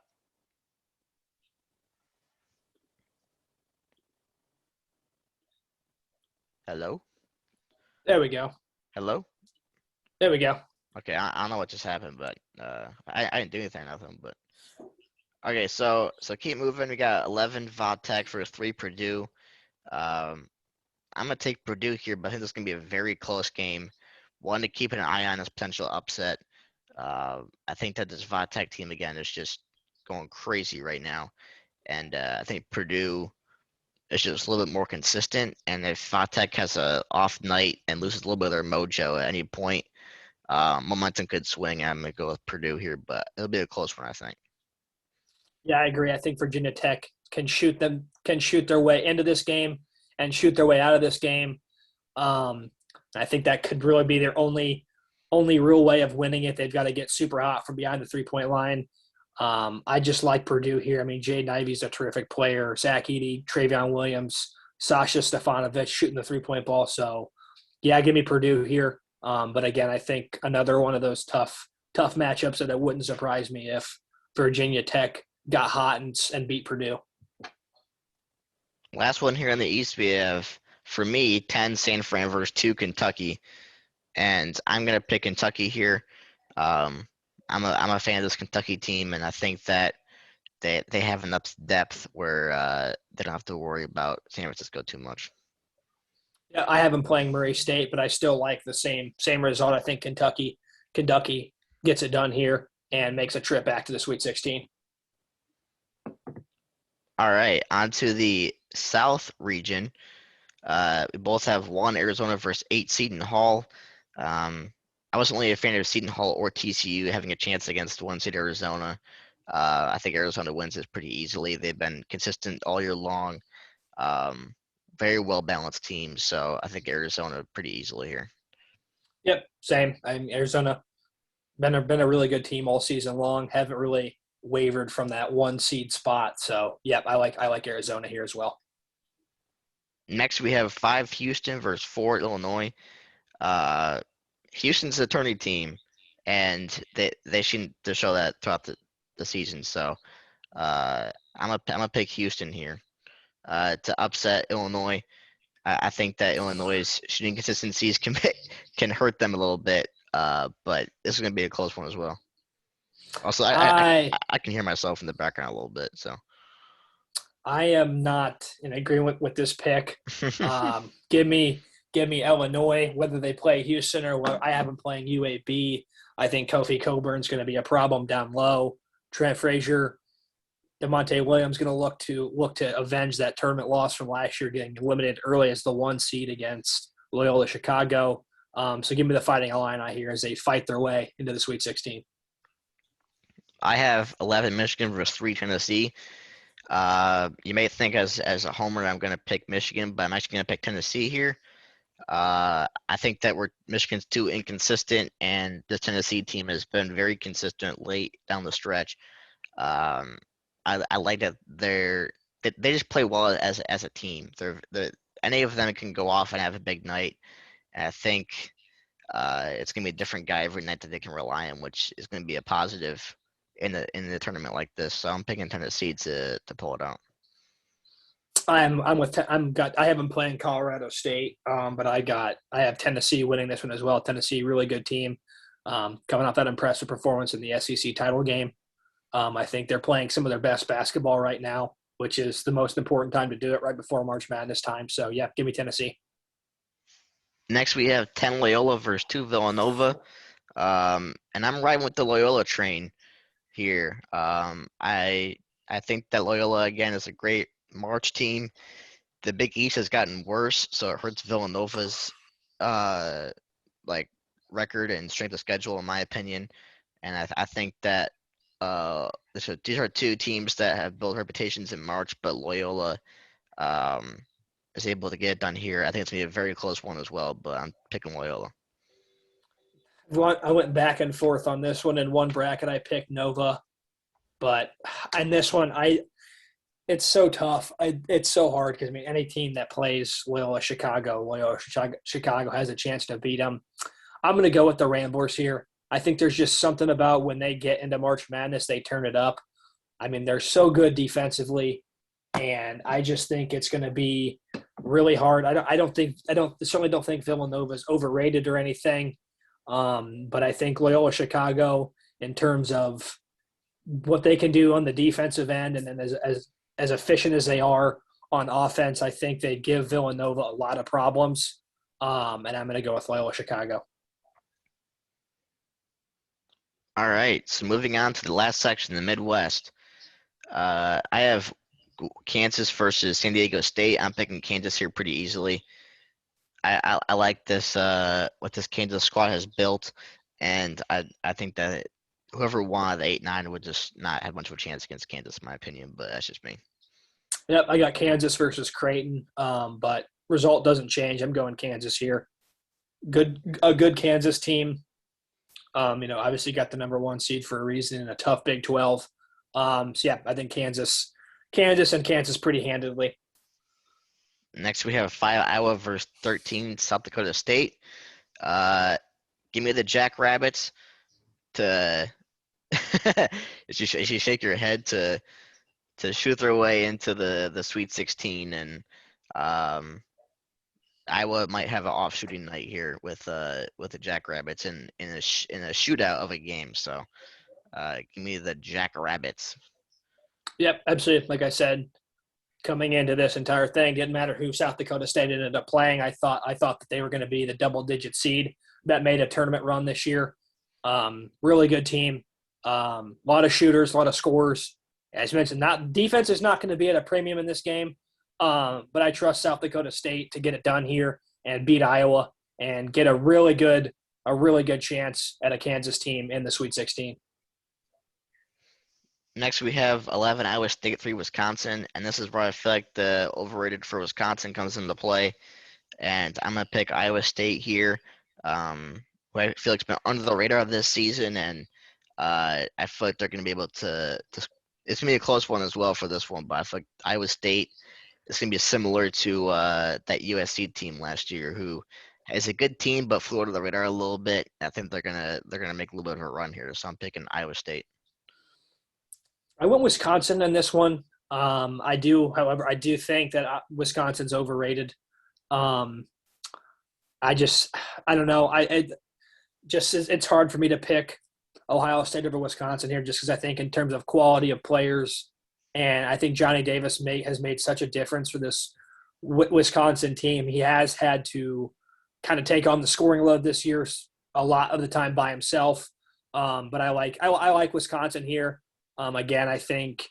Hello, There we go. hello. There we go. Okay, I don't know what just happened, but I didn't do anything, nothing. But okay, so keep moving. We got 11 Vatek for 3 Purdue. Um, I'm gonna take Purdue here, but I think this is gonna be a very close game. One to keep an eye on as potential upset. I think that this Vatek team again is just going crazy right now, and I think Purdue is just a little bit more consistent. And if Vatek has a off night and loses a little bit of their mojo at any point, momentum could swing. I'm gonna go with Purdue here, but it'll be a close one, I think. Yeah, I agree. I think Virginia Tech can shoot their way into this game and shoot their way out of this game. Um, I think that could really be their only real way of winning it. They've got to get super hot from behind the 3 point line. I just like Purdue here. I mean, Jaden Ivey's a terrific player. Zach Edey, Travion Williams, Sasha Stefanovic shooting the 3 point ball. So, yeah, give me Purdue here. But again, I think another one of those tough matchups that it wouldn't surprise me if Virginia Tech got hot and beat Purdue. Last one here in the East, we have for me 10 San Fran versus 2 Kentucky, and I'm gonna pick Kentucky here. Um, I'm a fan of this Kentucky team, and I think that they have enough depth where they don't have to worry about San Francisco too much. Yeah, I have them playing Murray State, but I still like the same result. I think Kentucky gets it done here and makes a trip back to the Sweet 16. All right, on to the South region. We both have 1 Arizona versus 8 Seton Hall. I wasn't really a fan of Seton Hall or TCU having a chance against 1 seed Arizona. I think Arizona wins this pretty easily. They've been consistent all year long. Um, Very well balanced team, so I think Arizona pretty easily here. Yep, same. I mean, Arizona been a really good team all season long. Haven't really wavered from that 1 seed spot. So, yep, I like Arizona here as well. Next, we have 5 Houston versus 4 Illinois. Uh, Houston's a tourney team, and they seem to show that throughout the season. So I'm gonna pick Houston here to upset Illinois. I think that Illinois' shooting consistencies can hurt them a little bit. But this is going to be a close one as well. Also, I I can hear myself in the background a little bit. So I am not in agreement with this pick. Give me Illinois, whether they play Houston or what. I have them playing UAB. I think Kofi Coburn's going to be a problem down low. Trent Frazier, Demonte Williams going to look to avenge that tournament loss from last year, getting eliminated early as the 1 seed against Loyola Chicago. So give me the Fighting Illini here as they fight their way into the Sweet 16. I have 11 Michigan versus 3 Tennessee. You may think as a homer I'm going to pick Michigan, but I'm actually going to pick Tennessee here. I think that Michigan's too inconsistent, and the Tennessee team has been very consistent late down the stretch. Um, I like that they just play well as a team. They're any of them can go off and have a big night. And I think it's gonna be a different guy every night that they can rely on, which is gonna be a positive in the tournament like this. So I'm picking Tennessee to pull it out. I have them playing Colorado State, but I have Tennessee winning this one as well. Tennessee, really good team, coming off that impressive performance in the SEC title game. I think they're playing some of their best basketball right now, which is the most important time to do it right before March Madness time. So yeah, give me Tennessee. Next we have 10 Loyola versus 2 Villanova, and I'm riding with the Loyola train here. I think that Loyola again is a great March team. The Big East has gotten worse, so it hurts Villanova's uh like record and strength of schedule, in my opinion. And I think that these are two teams that have built reputations in March, but Loyola um, is able to get it done here. I think it's gonna be a very close one as well, but I'm picking Loyola. I went back and forth on this one. In one bracket, I picked Nova, but in this one, it's so tough. It's so hard because I mean, any team that plays Loyola Chicago has a chance to beat them. I'm going to go with the Ramblers here. I think there's just something about when they get into March Madness, they turn it up. I mean, they're so good defensively, and I just think it's going to be really hard. Certainly don't think Villanova is overrated or anything, but I think Loyola Chicago, in terms of what they can do on the defensive end, and then as efficient as they are on offense, I think they give Villanova a lot of problems. And I'm going to go with Loyola Chicago. All right, so moving on to the last section, the Midwest. I have Kansas versus San Diego State. I'm picking Kansas here pretty easily. I like this what this Kansas squad has built, and I think that whoever won the 8-9 would just not have much of a chance against Kansas, in my opinion. But that's just me. Yep, I got Kansas versus Creighton, but result doesn't change. I'm going Kansas here. A good Kansas team. Obviously got the number 1 seed for a reason in a tough Big 12. So yeah, I think Kansas and Kansas pretty handedly. Next, we have 5 Iowa versus 13 South Dakota State. Give me the Jackrabbits to as you shake your head to shoot their way into the Sweet 16, and Iowa might have an off shooting night here with the Jackrabbits in a shootout of a game. So give me the Jackrabbits. Yep, absolutely. Like I said, coming into this entire thing, didn't matter who South Dakota State ended up playing. I thought that they were going to be the double-digit seed that made a tournament run this year. Really good team. A lot of shooters, a lot of scorers. As you mentioned, not defense is not going to be at a premium in this game, but I trust South Dakota State to get it done here and beat Iowa and get a really good chance at a Kansas team in the Sweet 16. Next, we have 11 Iowa State, 3 Wisconsin, and this is where I feel like the overrated for Wisconsin comes into play. And I'm gonna pick Iowa State here, who I feel like's been under the radar this season, and I feel like they're gonna be able to. It's gonna be a close one as well for this one, but I feel like Iowa State is gonna be similar to that USC team last year, who is a good team but flew under the radar a little bit. I think they're gonna make a little bit of a run here, so I'm picking Iowa State. I went Wisconsin in this one. However, I do think that Wisconsin's overrated. Um, I don't know. just it's hard for me to pick Ohio State over Wisconsin here, just because I think in terms of quality of players, and I think Johnny Davis has made such a difference for this Wisconsin team. He has had to kind of take on the scoring load this year a lot of the time by himself. But I like Wisconsin here. Again, I think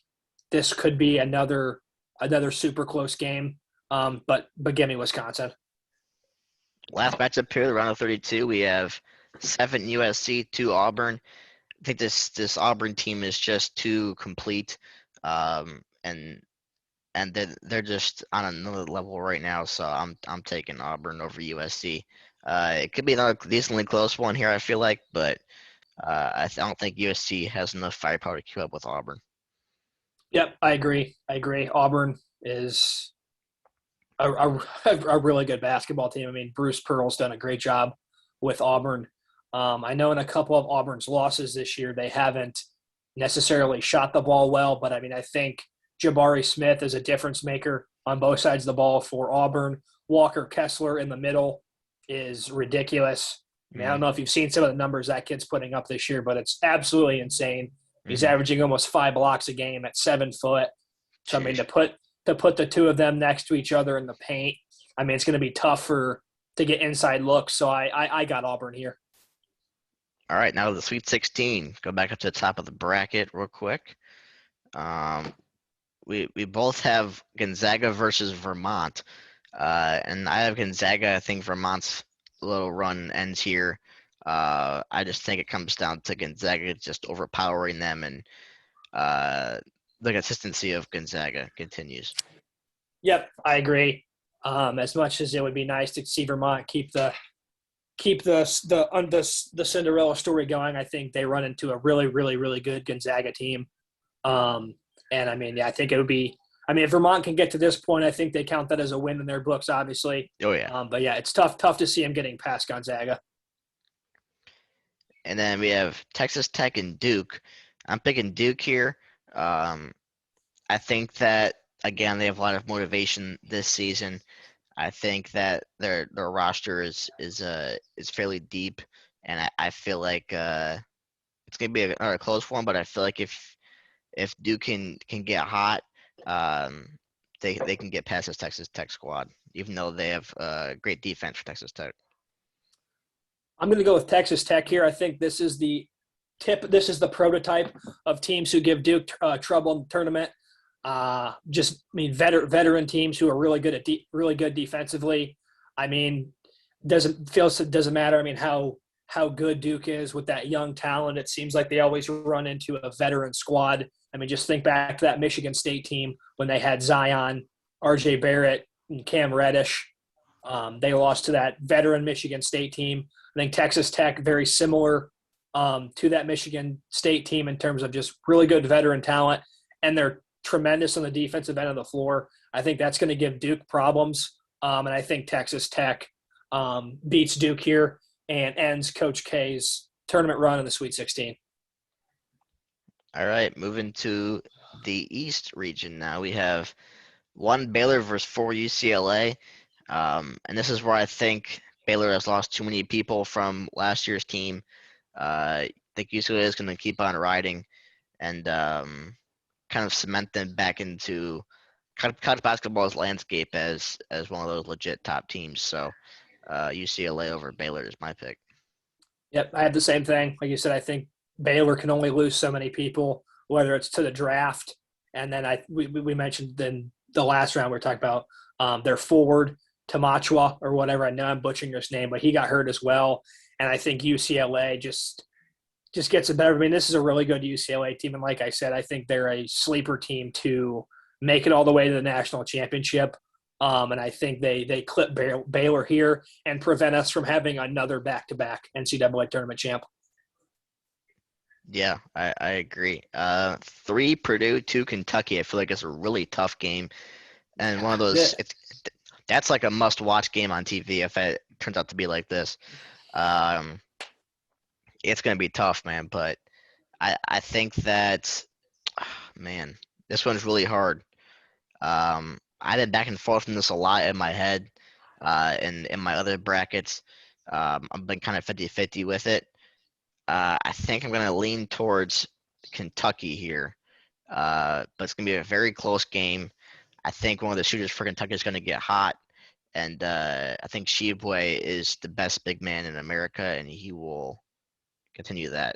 this could be another super close game. But give me Wisconsin. Last matchup here, the round of 32, we have 7 USC, 2 Auburn. I think this Auburn team is just too complete, and they're just on another level right now. So I'm taking Auburn over USC. It could be another decently close one here, I feel like, but I don't think USC has enough firepower to keep up with Auburn. Yep, I agree. I agree. Auburn is a really good basketball team. I mean, Bruce Pearl's done a great job with Auburn. I know in a couple of Auburn's losses this year, they haven't necessarily shot the ball well, but I mean, I think Jabari Smith is a difference maker on both sides of the ball for Auburn. Walker Kessler in the middle is ridiculous. I mean, I don't know if you've seen some of the numbers that kid's putting up this year, but it's absolutely insane. He's Mm-hmm. averaging almost 5 blocks a game at 7 foot. So I mean, to put the two of them next to each other in the paint, I mean, it's going to be tough to get inside looks. So I got Auburn here. All right, now the Sweet 16. Go back up to the top of the bracket real quick. We both have Gonzaga versus Vermont, and I have Gonzaga. I think Vermont's little run ends here. I just think it comes down to Gonzaga just overpowering them, and the consistency of Gonzaga continues. Yep, I agree. As much as it would be nice to see Vermont keep the Cinderella story going, I think they run into a really, really, really good Gonzaga team. And I mean, yeah, I think it would be. I mean, if Vermont can get to this point, I think they count that as a win in their books, obviously. Oh yeah. But yeah, it's tough to see them getting past Gonzaga. And then we have Texas Tech and Duke. I'm picking Duke here. Um, I think that again they have a lot of motivation this season. I think that their roster is fairly deep, and I feel like it's gonna be another close one. But I feel like if Duke can get hot, um, they can get past this Texas Tech squad, even though they have great defense for Texas Tech. I'm going to go with Texas Tech here. I think this is the tip. This is the prototype of teams who give Duke trouble in the tournament. I mean, veteran teams who are really good really good defensively. I mean, doesn't matter. I mean, how good Duke is with that young talent. It seems like they always run into a veteran squad. I mean, just think back to that Michigan State team when they had Zion, R.J. Barrett, and Cam Reddish. They lost to that veteran Michigan State team. I think Texas Tech very similar to that Michigan State team in terms of just really good veteran talent, and they're tremendous on the defensive end of the floor. I think that's going to give Duke problems, and I think Texas Tech beats Duke here and ends Coach K's tournament run in the Sweet 16. All right, moving to the East region now. We have 1 Baylor versus 4 UCLA. And this is where I think Baylor has lost too many people from last year's team. I think UCLA is going to keep on riding and kind of cement them back into college basketball's landscape as one of those legit top teams. So UCLA over Baylor is my pick. Yep, I have the same thing. Like you said, I think Baylor can only lose so many people, whether it's to the draft, and then we mentioned in the last round we were talking about their forward Tamachwa or whatever. I know I'm butchering his name, but he got hurt as well, and I think UCLA just gets it better. I mean, this is a really good UCLA team, and like I said, I think they're a sleeper team to make it all the way to the national championship. And I think they clip Baylor here and prevent us from having another back-to-back NCAA tournament champ. Yeah, I agree. 3 Purdue, 2 Kentucky. I feel like it's a really tough game, and one of those. That's like a must-watch game on TV if it turns out to be like this. It's gonna be tough, man. But I think that, man, this one's really hard. I've been back and forth on this a lot in my head, and in my other brackets. I've been kind of 50-50 with it. I think I'm going to lean towards Kentucky here, but it's going to be a very close game. I think one of the shooters for Kentucky is going to get hot, and I think Shibwe is the best big man in America, and he will continue that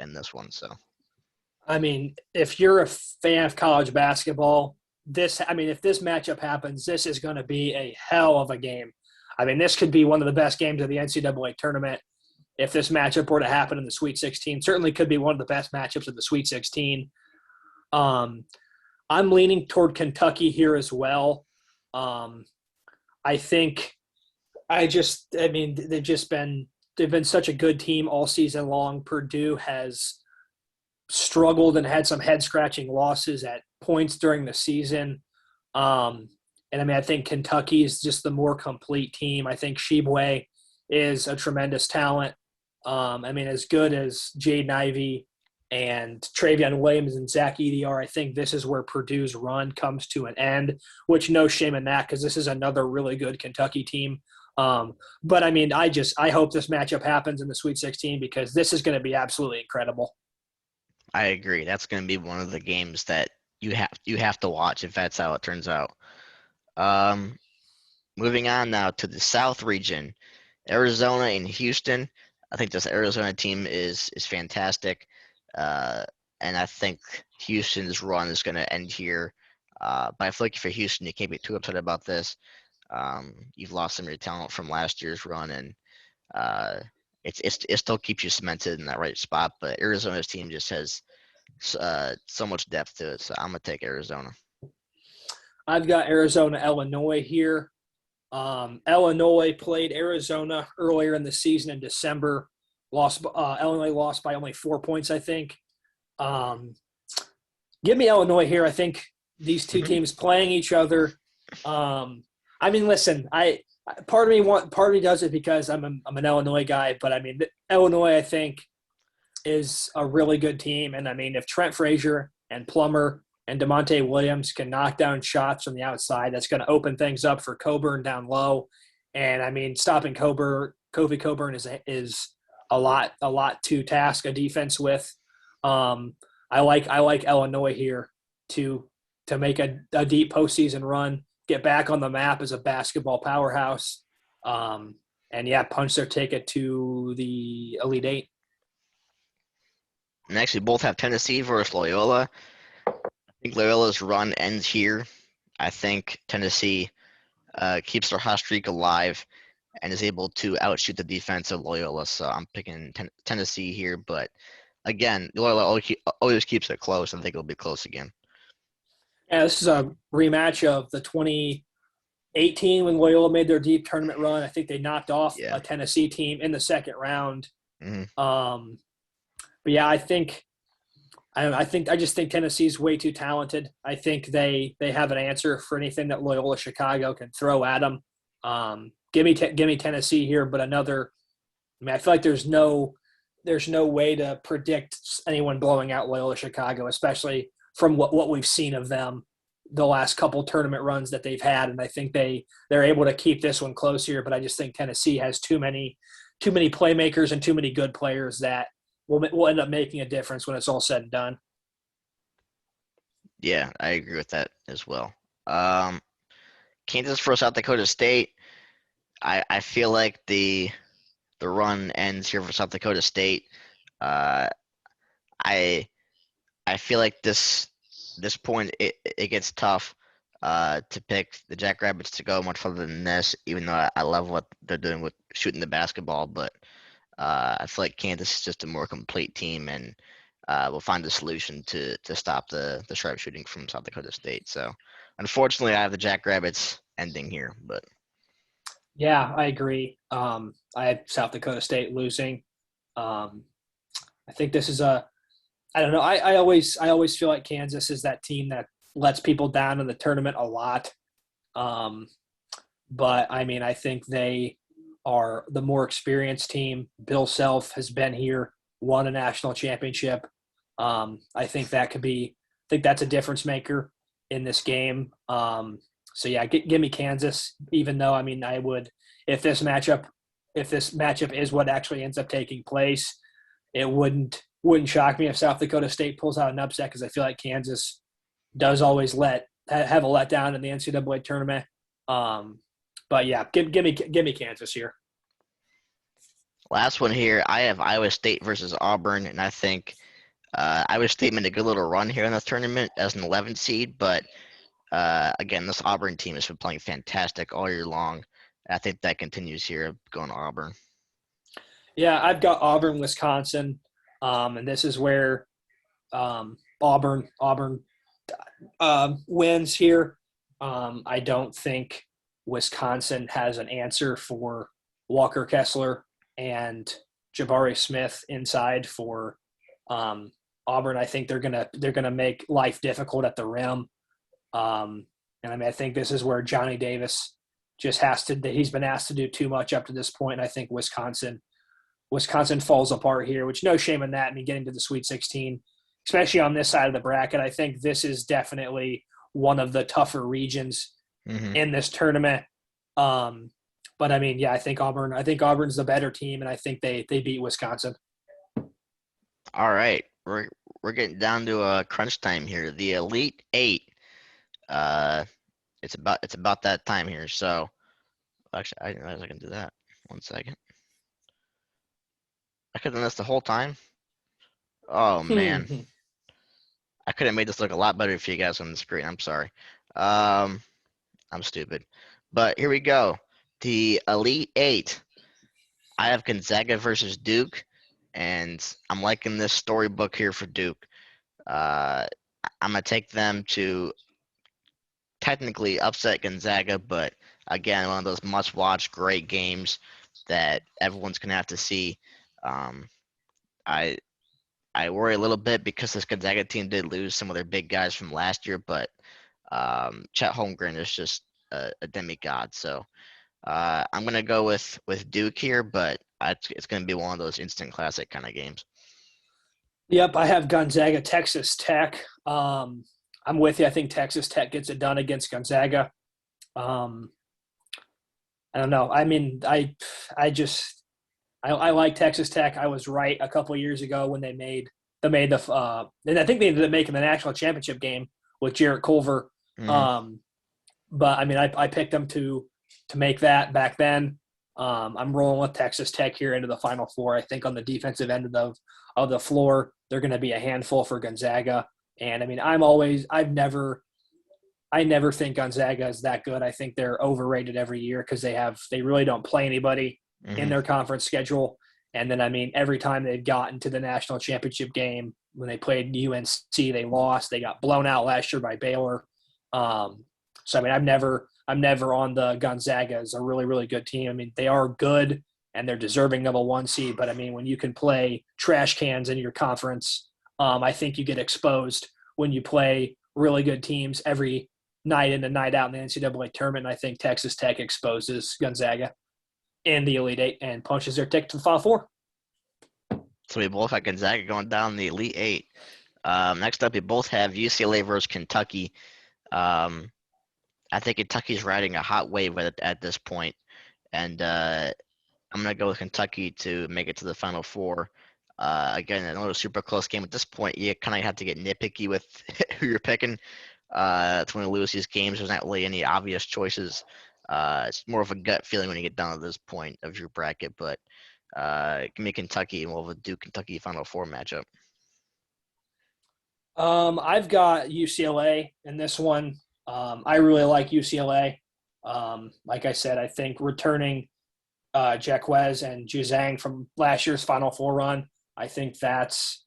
in this one. So I mean, if you're a fan of college basketball, if this matchup happens, this is going to be a hell of a game. I mean, this could be one of the best games of the NCAA tournament. If this matchup were to happen in the Sweet 16, certainly could be one of the best matchups of the Sweet 16. Um, I'm leaning toward Kentucky here as well. Um, I think they've been such a good team all season long. Purdue has struggled and had some head scratching losses at points during the season. And I mean, I think Kentucky is just the more complete team. I think Shibwe is a tremendous talent. I mean, as good as Jaden Ivey and Travion Williams and Zach Edey are, I think this is where Purdue's run comes to an end, which no shame in that because this is another really good Kentucky team. But I mean, I hope this matchup happens in the Sweet 16 because this is going to be absolutely incredible. I agree. That's going to be one of the games that you have to watch if that's how it turns out. Um, Moving on now to the South region, Arizona and Houston. I think this Arizona team is fantastic, uh, and I think Houston's run is going to end here. But I feel like for Houston, you can't be too upset about this. You've lost some of your talent from last year's run, and uh, it still keeps you cemented in that right spot. But Arizona's team just has so much depth to it, so I'm gonna take Arizona. I've got Arizona, Illinois here. Illinois played Arizona earlier in the season in December. Illinois lost by only 4 points, I think. Um, Give me Illinois here. I think these two Mhm. teams playing each other. I mean, listen, part of me does it because I'm an Illinois guy, but I mean, Illinois, I think, is a really good team. And I mean, if Trent Frazier and Plummer and DeMonte Williams can knock down shots from the outside, that's going to open things up for Coburn down low. And I mean, stopping Kofi Coburn is a lot to task a defense with. Um, I like Illinois here to make a deep postseason run, get back on the map as a basketball powerhouse, and yeah, punch their ticket to the Elite Eight. And actually, both have Tennessee versus Loyola. I think Loyola's run ends here. I think Tennessee keeps their hot streak alive and is able to outshoot the defense of Loyola. So I'm picking Tennessee here, but again, Loyola always keeps it close. I think it'll be close again. Yeah, this is a rematch of the 2018 when Loyola made their deep tournament run. I think they knocked off Yeah. a Tennessee team in the second round. Hmm. Um, but yeah, I just think Tennessee's way too talented. I think they have an answer for anything that Loyola Chicago can throw at them. Give me Tennessee here, but another. I mean, I feel like there's no way to predict anyone blowing out Loyola Chicago, especially from what we've seen of them the last couple tournament runs that they've had, and I think they're able to keep this one close here. But I just think Tennessee has too many playmakers and too many good players that will end up making a difference when it's all said and done. Yeah, I agree with that as well. Um, Kansas versus South Dakota State. I feel like the run ends here for South Dakota State. Uh, I I feel like this point it gets tough to pick the Jackrabbits to go much further than this, even though I love what they're doing with shooting the basketball. But I feel like Kansas is just a more complete team, and will find a solution to stop the sharpshooting from South Dakota State. So unfortunately, I have the Jackrabbits ending here, but Yeah, I agree. I had South Dakota State losing. Um, I think this is a. I don't know. I always feel like Kansas is that team that lets people down in the tournament a lot. Um, but I mean, I think they are the more experienced team. Bill Self has been here, won a national championship. I think that could be. I think that's a difference maker in this game. So yeah, give me Kansas. Even though I mean, I would if this matchup if this matchup is what actually ends up taking place, it wouldn't shock me if South Dakota State pulls out an upset because I feel like Kansas does always have a letdown in the NCAA tournament. But yeah, give me Kansas here. Last one here. I have Iowa State versus Auburn, and I think Iowa State made a good little run here in this tournament as an 11th seed, but again, this Auburn team has been playing fantastic all year long. I think that continues here, going to Auburn. Yeah, I've got Auburn, Wisconsin, and this is where Auburn wins here. I don't think Wisconsin has an answer for Walker Kessler and Jabari Smith inside for Auburn. I think they're gonna make life difficult at the rim. And I mean, I think this is where Johnny Davis just has to. He's been asked to do too much up to this point. And I think Wisconsin falls apart here, which no shame in that. I mean, getting to the Sweet 16, especially on this side of the bracket, I think this is definitely one of the tougher regions Mm-hmm. in this tournament. Um, but I mean, yeah, I think Auburn. I think Auburn's the better team, and I think they beat Wisconsin. All right, we're getting down to crunch time here. The Elite Eight. Uh, it's about that time here. So actually, I didn't realize I can do that. 1 second. I could have done this the whole time. Oh man, I could have made this look a lot better for you guys on the screen. I'm sorry. Um, I'm stupid. But here we go. The Elite Eight. I have Gonzaga versus Duke, and I'm liking this storybook here for Duke. Uh, I'm gonna take them to technically upset Gonzaga, but again, one of those must-watch great games that everyone's gonna have to see. Um, I I worry a little bit because this Gonzaga team did lose some of their big guys from last year, but Chet Holmgren is just a demigod. So I'm gonna go with Duke here, but it's gonna be one of those instant classic kind of games. Yep, I have Gonzaga, Texas Tech. I'm with you. I think Texas Tech gets it done against Gonzaga. Um, I don't know. I mean, I like Texas Tech. I was right a couple of years ago when they made the and I think they ended up making the national championship game with Jarrett Culver. Mm-hmm. Um, but I mean, I picked them to make that back then. I'm rolling with Texas Tech here into the Final Four. I think on the defensive end of the floor, they're going to be a handful for Gonzaga. And I mean, I never think Gonzaga is that good. I think they're overrated every year because they really don't play anybody in Mm-hmm. their conference schedule. And then I mean, every time they've gotten to the national championship game when they played UNC, they lost. They got blown out last year by Baylor. So I mean, I'm never on the Gonzaga as a really really good team. I mean, they are good and they're deserving of a 1 seed. But I mean, when you can play trash cans in your conference, I think you get exposed when you play really good teams every night in and night out in the NCAA tournament. And I think Texas Tech exposes Gonzaga in the Elite Eight and punches their ticket to the Final Four. So we both have Gonzaga going down the Elite Eight. Next up, we both have UCLA versus Kentucky. Um, I think Kentucky's riding a hot wave at this point, and I'm gonna go with Kentucky to make it to the Final Four. Again, another super close game. At this point, you kind of have to get nitpicky with who you're picking. To win or lose these games, there's not really any obvious choices. It's more of a gut feeling when you get down to this point of your bracket. But give me Kentucky, and we'll have a Duke Kentucky Final Four matchup. I've got UCLA in this one. I really like UCLA. Like I said, I think returning Jacquez and Juzang from last year's Final Four run, I think that's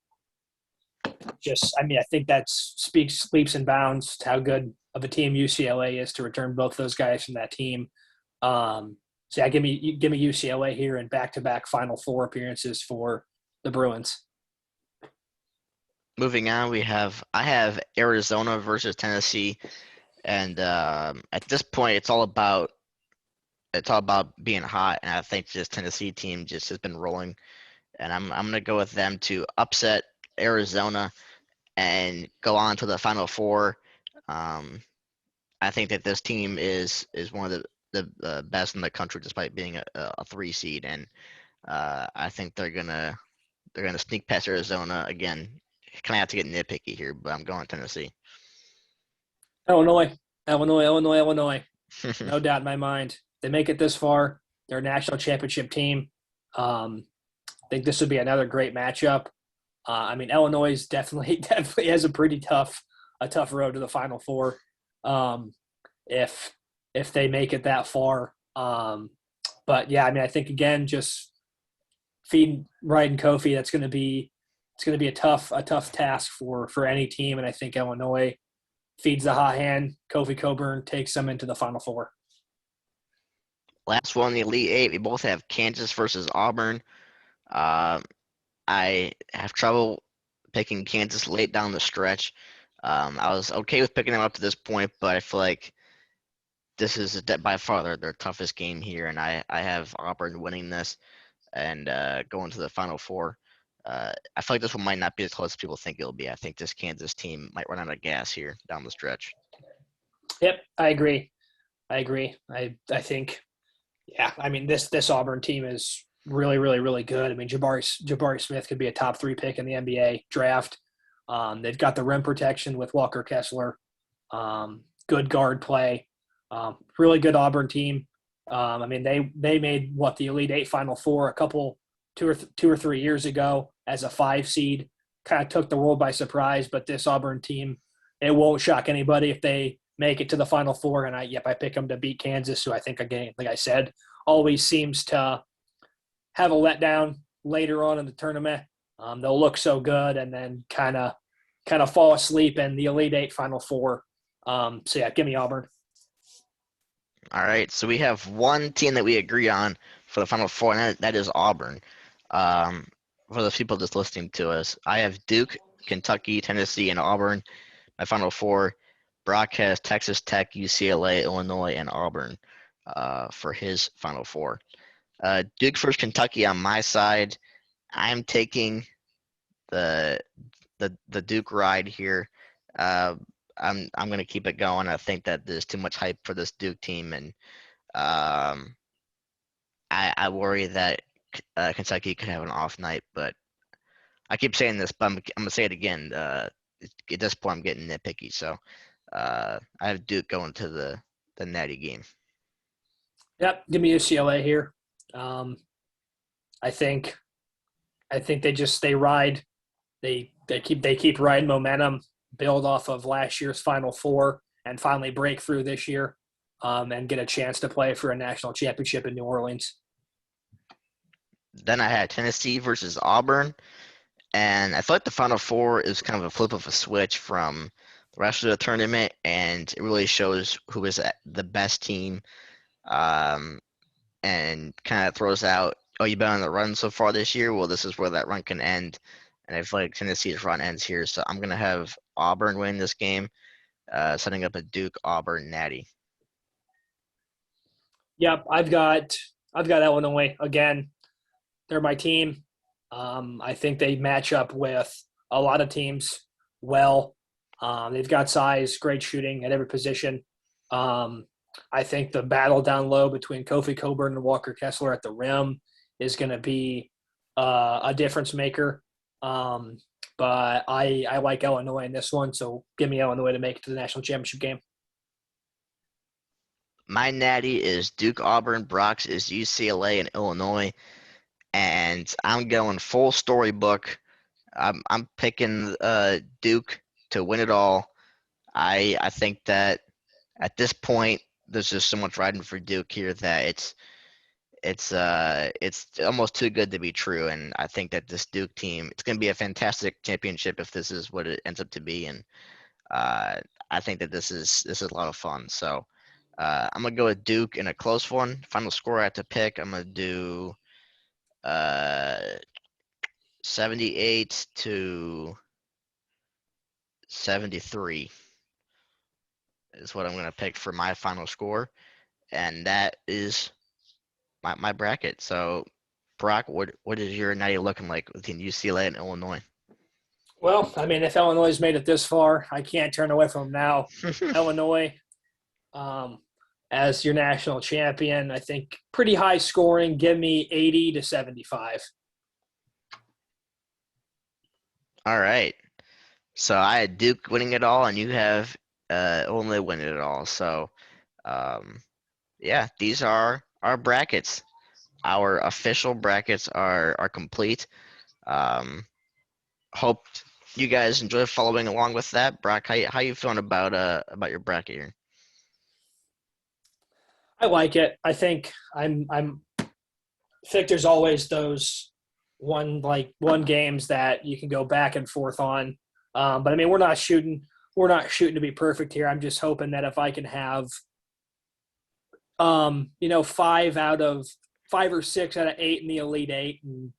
I mean, I think that speaks leaps and bounds to how good of a team UCLA is to return both those guys from that team. So yeah, give me UCLA here in back-to-back Final Four appearances for the Bruins. Moving on, I have Arizona versus Tennessee, and at this point, it's all about being hot, and I think this Tennessee team just has been rolling, and I'm gonna go with them to upset Arizona and go on to the Final Four. Um, I think that this team is one of the best in the country despite being a 3 seed, and I think they're gonna sneak past Arizona again. Kind of have to get nitpicky here, but I'm going Tennessee. Illinois, Illinois, Illinois, Illinois. No doubt in my mind. They make it this far. They're a national championship team. I think this would be another great matchup. I mean, Illinois definitely definitely has a tough road to the Final Four. Um, if if they make it that far. But yeah, I mean, I think again, just feeding Ryan Kofi, it's going to be a tough task for any team, and I think Illinois feeds the hot hand. Kofi Coburn takes them into the Final Four. Last one, the Elite Eight. We both have Kansas versus Auburn. Uh, I have trouble picking Kansas late down the stretch. I was okay with picking them up to this point, but I feel like this is by far their toughest game here, and I have Auburn winning this and going to the Final Four. I feel like this one might not be as close as people think it'll be. I think this Kansas team might run out of gas here down the stretch. Yep, I agree. I agree. I think, yeah. I mean, this Auburn team is really, really, really good. I mean, Jabari Smith could be a top 3 pick in the NBA draft. They've got the rim protection with Walker Kessler. Good guard play. Really good Auburn team. I mean, they made the Elite Eight Final Four a couple 2 or 3 years ago as a 5 seed. Kind of took the world by surprise, but this Auburn team, it won't shock anybody if they make it to the Final Four. And I pick them to beat Kansas, who I think, again, like I said, always seems to have a letdown later on in the tournament. They'll look so good and then kind of fall asleep in the Elite Eight Final Four. So yeah, give me Auburn. All right, so we have one team that we agree on for the Final Four, and that is Auburn. For the people just listening to us, I have Duke, Kentucky, Tennessee, and Auburn. My Final Four. Brock has Texas Tech, UCLA, Illinois, and Auburn for his Final Four. Duke versus Kentucky on my side. I'm taking the Duke ride here. I'm going to keep it going. I think that there's too much hype for this Duke team, and I worry that Kentucky could have an off night. But I keep saying this, but I'm going to say it again. At this point, I'm getting nitpicky. So I have Duke going to the Natty game. Yep, give me UCLA here. I think they ride. They keep riding momentum, build off of last year's Final Four, and finally break through this year, and get a chance to play for a national championship in New Orleans. Then I had Tennessee versus Auburn, and I feel like the Final Four is kind of a flip of a switch from the rest of the tournament, and it really shows who is the best team, and kind of throws out, oh, you've been on the run so far this year. Well, this is where that run can end, and I feel like Tennessee's run ends here. So I'm gonna have Auburn win this game, setting up a Duke Auburn Natty. Yep, I've got Illinois again. They're my team. I think they match up with a lot of teams well. They've got size, great shooting at every position. I think the battle down low between Kofi Coburn and Walker Kessler at the rim is going to be a difference maker. But I like Illinois in this one, so give me Illinois to make it to the national championship game. My Natty is Duke Auburn. Brock's is UCLA and Illinois. And I'm going full storybook. I'm picking Duke to win it all. I think that at this point there's just so much riding for Duke here that it's almost too good to be true. And I think that this Duke team, it's going to be a fantastic championship if this is what it ends up to be. And I think that this is a lot of fun. So I'm gonna go with Duke in a close one. Final score I have to pick. I'm gonna do 78 to 73 is what I'm going to pick for my final score. And that is my bracket. So, Brock, what is your night looking like between UCLA and Illinois? Well, I mean, if Illinois has made it this far, I can't turn away from them now. Illinois, as your national champion. I think pretty high scoring. Give me 80 to 75. All right. So I had Duke winning it all, and you have Illinois winning it all. So um, yeah, these are our brackets. Our official brackets are complete. Um, hope you guys enjoy following along with that. Brock, how you feeling about your bracket here? I like it. I think I think there's always those one games that you can go back and forth on. But I mean, we're not shooting to be perfect here. I'm just hoping that if I can have, 5 or 6 out of 8 in the Elite Eight and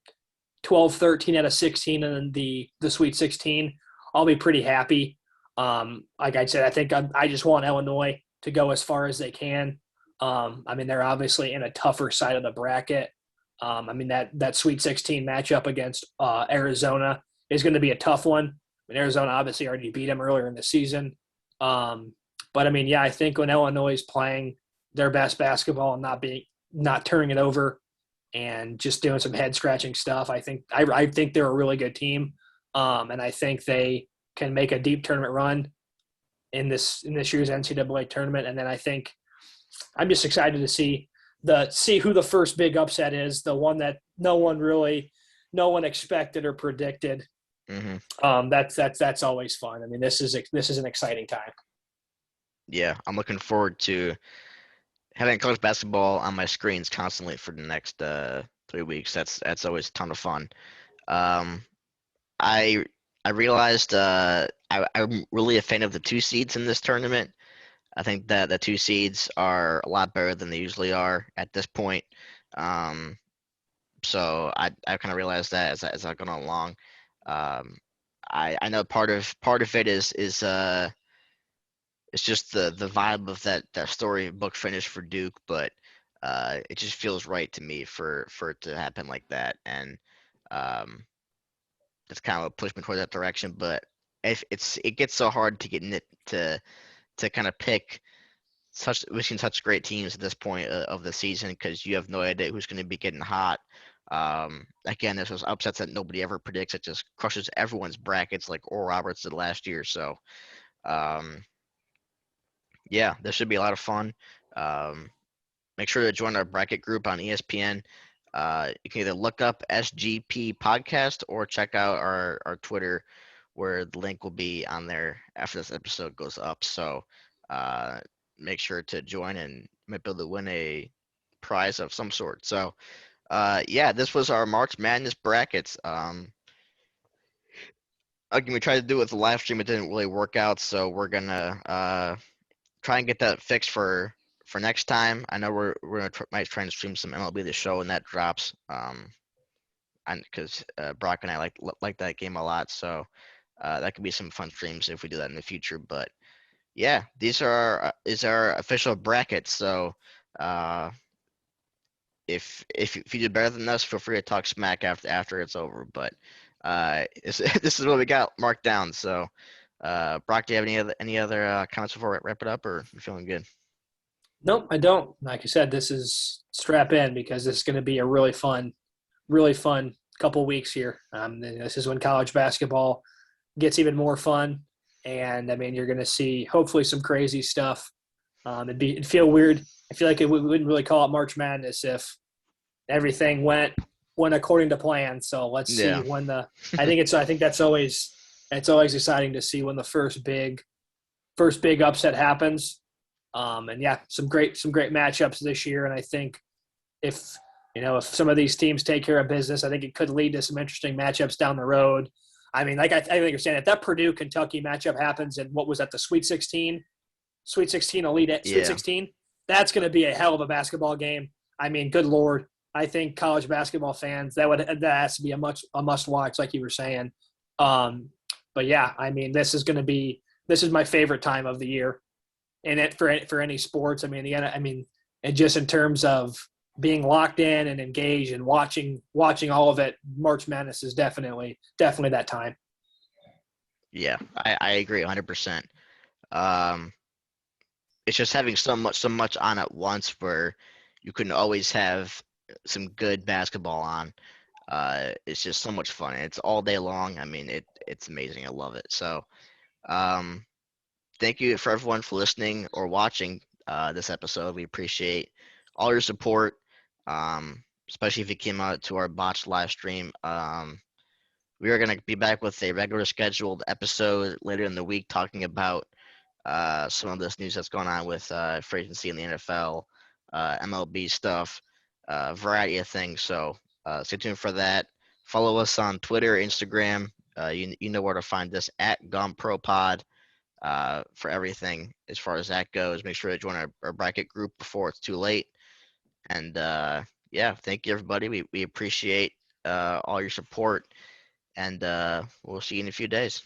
12, 13 out of 16 in the Sweet 16, I'll be pretty happy. Like I said, I think I just want Illinois to go as far as they can. I mean, they're obviously in a tougher side of the bracket. I mean, that Sweet 16 matchup against Arizona is going to be a tough one. I mean, Arizona obviously already beat them earlier in the season. But I mean, yeah, I think when Illinois is playing their best basketball and not turning it over and just doing some head scratching stuff, I think they're a really good team. And I think they can make a deep tournament run in this year's NCAA tournament. And then I think I'm just excited to see who the first big upset is, the one that no one expected or predicted. Hmm. That's always fun. I mean, this is an exciting time. Yeah, I'm looking forward to having college basketball on my screens constantly for the next 3 weeks. That's always a ton of fun. Um, I I realized I'm really a fan of the two seeds in this tournament. I think that the two seeds are a lot better than they usually are at this point. Um, so I kind of realized that as I've gone along. Um, I know part of it is it's just the vibe of that storybook finish for Duke, but it just feels right to me for it to happen like that, and um, that's kind of what pushed me toward that direction. But if it gets so hard to get to kind of pick between such great teams at this point of the season because you have no idea who's going to be getting hot. Again, this was upsets that nobody ever predicts. It just crushes everyone's brackets like Oral Roberts did last year. So um, yeah, this should be a lot of fun. Um, make sure to join our bracket group on ESPN. You can either look up SGP podcast or check out our Twitter, where the link will be on there after this episode goes up. So uh, make sure to join and might be able to win a prize of some sort. So yeah, this was our March Madness brackets. Again, we tried to do it with the live stream. It didn't really work out, so we're gonna try and get that fixed for next time. I know we're gonna might try and stream some MLB The Show when that drops. And because Brock and I like that game a lot, so that could be some fun streams if we do that in the future. But yeah, these are is our official brackets. So uh, if you do better than us, feel free to talk smack after it's over. But this is what we got marked down. So Brock, do you have any other comments before we wrap it up, or you feeling good? Nope, I don't. Like I said, this is strap in because this is going to be a really fun couple weeks here. This is when college basketball gets even more fun, and I mean, you're going to see hopefully some crazy stuff. It'd feel weird. I feel like we wouldn't really call it March Madness if everything went according to plan. So let's see Yeah. when the. I think that's always it's always exciting to see when the first big upset happens. And yeah, some great matchups this year. And I think if if some of these teams take care of business, I think it could lead to some interesting matchups down the road. I mean, like I think you're saying, if that Purdue Kentucky matchup happens in what was that, the Sweet 16 Elite Sweet Yeah. 16, that's going to be a hell of a basketball game. I mean, good lord, I think college basketball fans that has to be a must watch, like you were saying. Um, but yeah, I mean, this is my favorite time of the year, and it for any sports. I mean, and just in terms of being locked in and engaged and watching all of it, March Madness is definitely that time. Yeah, I agree 100%. Um, it's just having so much on at once where you can always have some good basketball on. It's just so much fun. It's all day long. I mean, it's amazing. I love it. So, um, thank you for everyone for listening or watching this episode. We appreciate all your support, especially if you came out to our botched live stream. We are going to be back with a regular scheduled episode later in the week talking about some of this news that's going on with free agency in the NFL, MLB stuff, variety of things. So stay tuned for that. Follow us on Twitter, Instagram. You know where to find us at GumProPod for everything as far as that goes. Make sure to join our bracket group before it's too late. And yeah, thank you everybody. We appreciate all your support, and we'll see you in a few days.